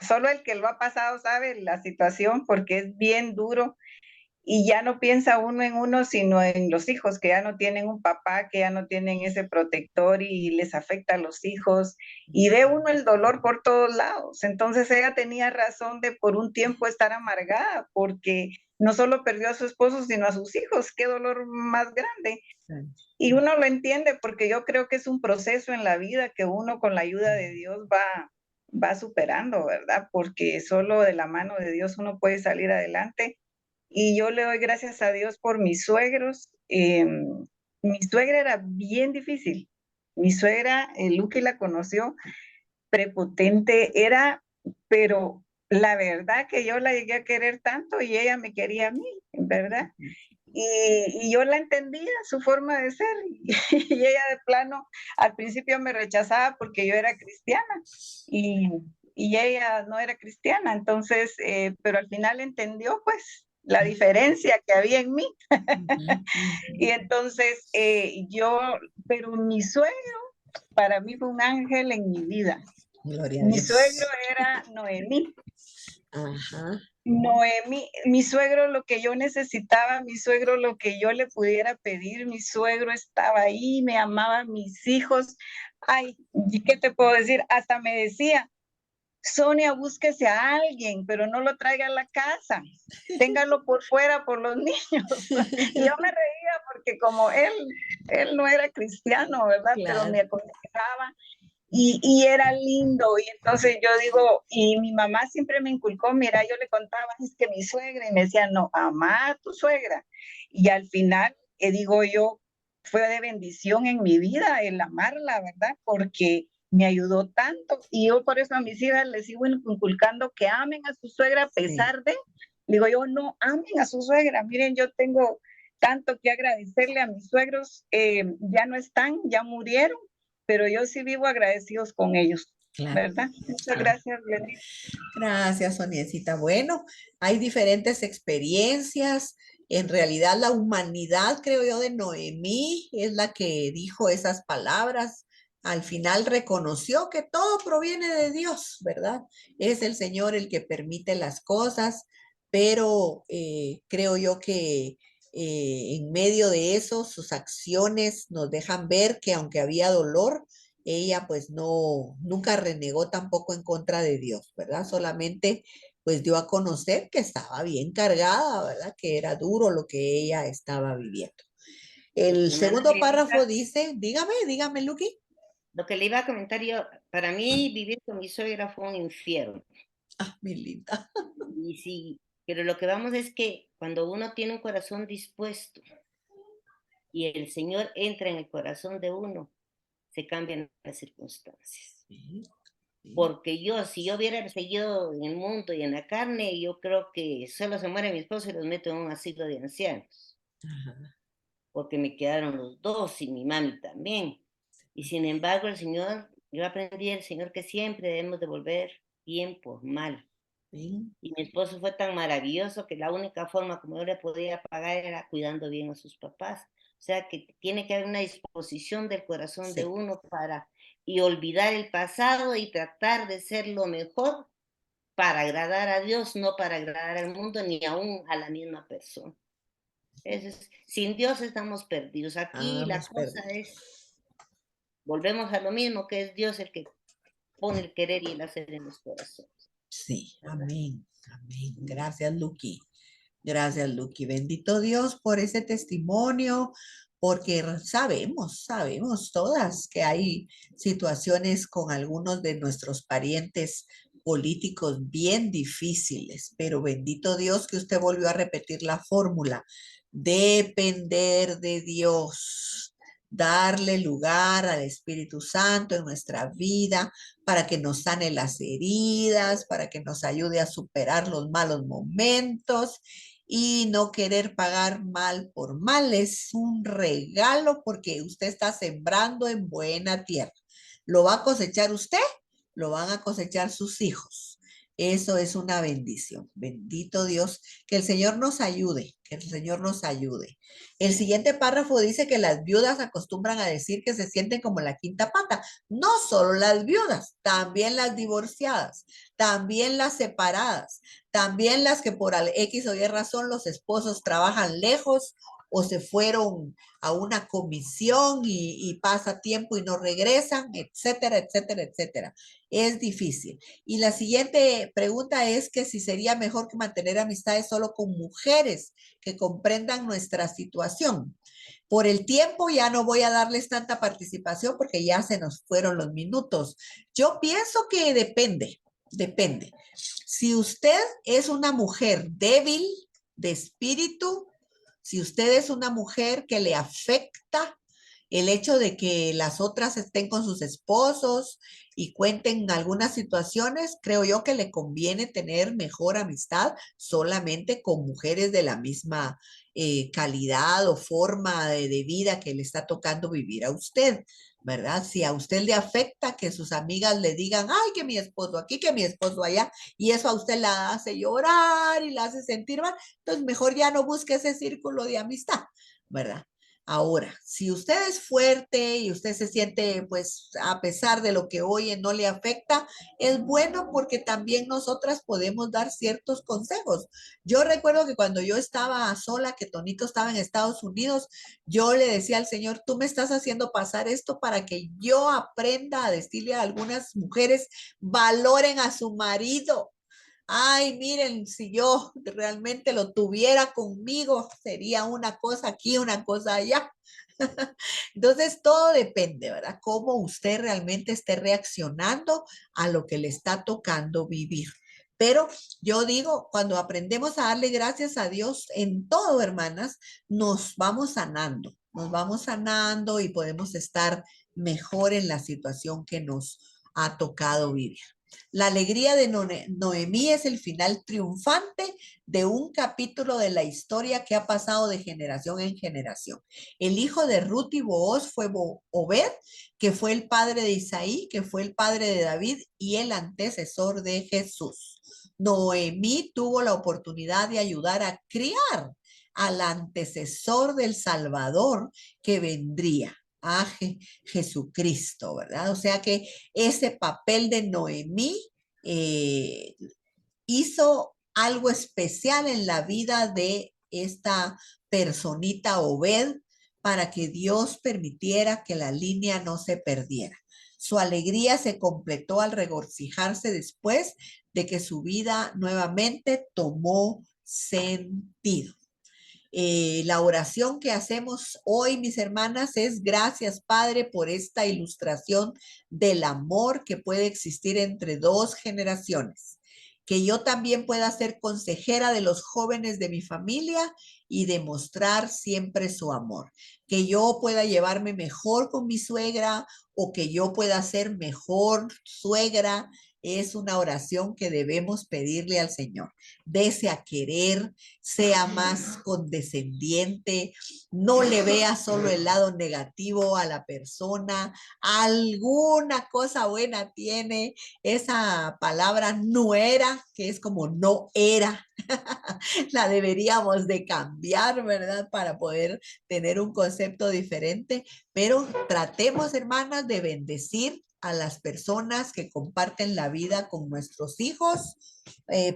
solo el que lo ha pasado sabe la situación porque es bien duro y ya no piensa uno en uno, sino en los hijos, que ya no tienen un papá, que ya no tienen ese protector y les afecta a los hijos y ve uno el dolor por todos lados. Entonces ella tenía razón de por un tiempo estar amargada porque no solo perdió a su esposo, sino a sus hijos. Qué dolor más grande. Y uno lo entiende porque yo creo que es un proceso en la vida que uno con la ayuda de Dios va superando, ¿verdad? Porque solo de la mano de Dios uno puede salir adelante. Y yo le doy gracias a Dios por mis suegros. Mi suegra era bien difícil. Mi suegra, Lucky la conoció, prepotente era, pero la verdad que yo la llegué a querer tanto y ella me quería a mí, ¿verdad? Y yo la entendía, su forma de ser, y ella de plano al principio me rechazaba porque yo era cristiana y ella no era cristiana, entonces, pero al final entendió pues la diferencia que había en mí. Y entonces pero mi suegro para mí fue un ángel en mi vida. Gloria a Mi Dios. suegro era Noemí. Ajá. Noemí, mi suegro lo que yo necesitaba, mi suegro lo que yo le pudiera pedir, mi suegro estaba ahí, me amaba a mis hijos. Ay, ¿y qué te puedo decir? Hasta me decía, Sonia, búsquese a alguien, pero no lo traiga a la casa, téngalo por fuera por los niños. Y yo me reía porque como él no era cristiano, ¿verdad? Pero Claro. me aconsejaba. Y era lindo, y entonces yo digo, y mi mamá siempre me inculcó, mira, yo le contaba, es que mi suegra, y me decía, no, amá a tu suegra, y al final, digo yo, fue de bendición en mi vida el amarla, ¿verdad? Porque me ayudó tanto, y yo por eso a mis hijas les sigo inculcando que amen a su suegra a pesar de, digo yo, no, amen a su suegra, miren, yo tengo tanto que agradecerle a mis suegros, ya no están, ya murieron, pero yo sí vivo agradecidos con ellos, Claro. ¿verdad? Muchas gracias, Lenny. Gracias, Soniecita. Bueno, hay diferentes experiencias. En realidad, la humanidad, creo yo, de Noemí es la que dijo esas palabras. Al final reconoció que todo proviene de Dios, ¿verdad? Es el Señor el que permite las cosas, pero creo yo que en medio de eso, sus acciones nos dejan ver que aunque había dolor, ella pues no, nunca renegó tampoco en contra de Dios, ¿verdad? Solamente pues dio a conocer que estaba bien cargada, ¿verdad? Que era duro lo que ella estaba viviendo. El Hermana segundo párrafo Dianita, dice, dígame, Luqui. lo que le iba a comentar yo, para mí vivir con mi suegra fue un infierno. Ah, mi linda. Y sí, pero lo que vamos es que cuando uno tiene un corazón dispuesto y el Señor entra en el corazón de uno, se cambian las circunstancias. Sí, sí. Porque si yo hubiera seguido en el mundo y en la carne, yo creo que solo se muere mi esposo y los meto en un asilo de ancianos. Ajá. Porque me quedaron los dos y mi mami también. Y sin embargo, yo aprendí del Señor que siempre debemos devolver bien por mal. Sí. Y mi esposo fue tan maravilloso que la única forma como yo le podía pagar era cuidando bien a sus papás. O sea que tiene que haber una disposición del corazón de Sí. uno y olvidar el pasado y tratar de ser lo mejor para agradar a Dios, no para agradar al mundo ni aún a la misma persona. Sin Dios estamos perdidos. Aquí la Vamos, cosa perdón. volvemos a lo mismo, que es Dios el que pone el querer y el hacer en los corazones. Sí, amén, amén. Gracias, Luqui. Gracias, Luqui. Bendito Dios por ese testimonio, porque sabemos todas que hay situaciones con algunos de nuestros parientes políticos bien difíciles, pero bendito Dios que usted volvió a repetir la fórmula, depender de Dios, darle lugar al Espíritu Santo en nuestra vida para que nos sane las heridas, para que nos ayude a superar los malos momentos y no querer pagar mal por mal. Es un regalo porque usted está sembrando en buena tierra. Lo va a cosechar usted, lo van a cosechar sus hijos. Eso es una bendición. Bendito Dios. Que el Señor nos ayude, que el Señor nos ayude. El siguiente párrafo dice que las viudas acostumbran a decir que se sienten como la quinta pata. No solo las viudas, también las divorciadas, también las separadas, también las que por X o Y razón los esposos trabajan lejos o se fueron a una comisión y pasa tiempo y no regresan, etcétera, etcétera, etcétera. Es difícil. Y la siguiente pregunta es que si sería mejor que mantener amistades solo con mujeres que comprendan nuestra situación. Por el tiempo ya no voy a darles tanta participación porque ya se nos fueron los minutos. Yo pienso que depende. Si usted es una mujer débil de espíritu, si usted es una mujer que le afecta el hecho de que las otras estén con sus esposos y cuenten algunas situaciones, creo yo que le conviene tener mejor amistad solamente con mujeres de la misma calidad o forma de vida que le está tocando vivir a usted, ¿verdad? Si a usted le afecta que sus amigas le digan, ay, que mi esposo aquí, que mi esposo allá, y eso a usted la hace llorar y la hace sentir mal, entonces mejor ya no busque ese círculo de amistad, ¿verdad? Ahora, si usted es fuerte y usted se siente, pues, a pesar de lo que oye, no le afecta, es bueno porque también nosotras podemos dar ciertos consejos. Yo recuerdo que cuando yo estaba sola, que Tonito estaba en Estados Unidos, yo le decía al Señor, tú me estás haciendo pasar esto para que yo aprenda a decirle a algunas mujeres, valoren a su marido. Ay, miren, si yo realmente lo tuviera conmigo, sería una cosa aquí, una cosa allá. Entonces, todo depende, ¿verdad? Cómo usted realmente esté reaccionando a lo que le está tocando vivir. Pero yo digo, cuando aprendemos a darle gracias a Dios en todo, hermanas, nos vamos sanando y podemos estar mejor en la situación que nos ha tocado vivir. La alegría de Noemí es el final triunfante de un capítulo de la historia que ha pasado de generación en generación. El hijo de Ruth y Booz fue Obed, que fue el padre de Isaí, que fue el padre de David y el antecesor de Jesús. Noemí tuvo la oportunidad de ayudar a criar al antecesor del Salvador que vendría, a Jesucristo, ¿verdad? O sea que ese papel de Noemí hizo algo especial en la vida de esta personita Obed para que Dios permitiera que la línea no se perdiera. Su alegría se completó al regocijarse después de que su vida nuevamente tomó sentido. La oración que hacemos hoy, mis hermanas, es gracias, Padre, por esta ilustración del amor que puede existir entre dos generaciones. Que yo también pueda ser consejera de los jóvenes de mi familia y demostrar siempre su amor. Que yo pueda llevarme mejor con mi suegra o que yo pueda ser mejor suegra. Es una oración que debemos pedirle al Señor. Dese a querer, sea más condescendiente, no le vea solo el lado negativo a la persona, alguna cosa buena tiene esa palabra nuera, que es como no era, la deberíamos de cambiar, ¿verdad? Para poder tener un concepto diferente, pero tratemos, hermanas, de bendecir a las personas que comparten la vida con nuestros hijos,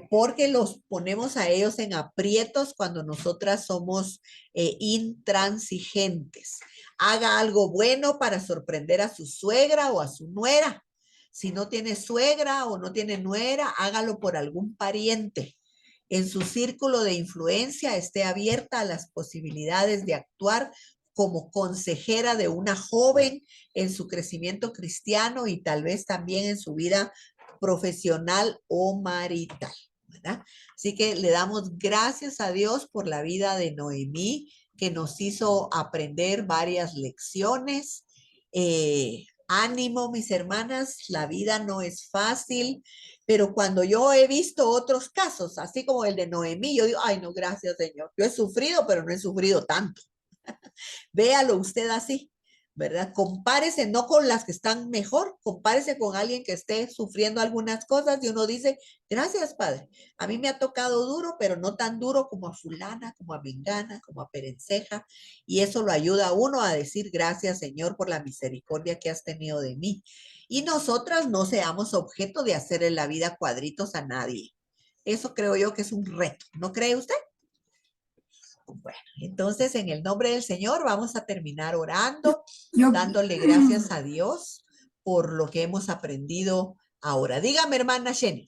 porque los ponemos a ellos en aprietos cuando nosotras somos intransigentes. Haga algo bueno para sorprender a su suegra o a su nuera. Si no tiene suegra o no tiene nuera, hágalo por algún pariente. En su círculo de influencia esté abierta a las posibilidades de actuar como consejera de una joven en su crecimiento cristiano y tal vez también en su vida profesional o marital, ¿verdad? Así que le damos gracias a Dios por la vida de Noemí, que nos hizo aprender varias lecciones. Ánimo, mis hermanas, la vida no es fácil, pero cuando yo he visto otros casos, así como el de Noemí, yo digo, ay, no, gracias, Señor. Yo he sufrido, pero no he sufrido tanto. Véalo usted así. ¿verdad? Compárese no con las que están mejor, compárese con alguien que esté sufriendo algunas cosas y uno dice, gracias, Padre, a mí me ha tocado duro, pero no tan duro como a fulana, como a mengana, como a perenceja, y eso lo ayuda a uno a decir, gracias, Señor, por la misericordia que has tenido de mí. Y nosotras no seamos objeto de hacer en la vida cuadritos a nadie. Eso creo yo que es un reto, ¿no cree usted? Bueno, entonces en el nombre del Señor vamos a terminar orando, Yo, dándole gracias a Dios por lo que hemos aprendido ahora. Dígame, hermana Sheni.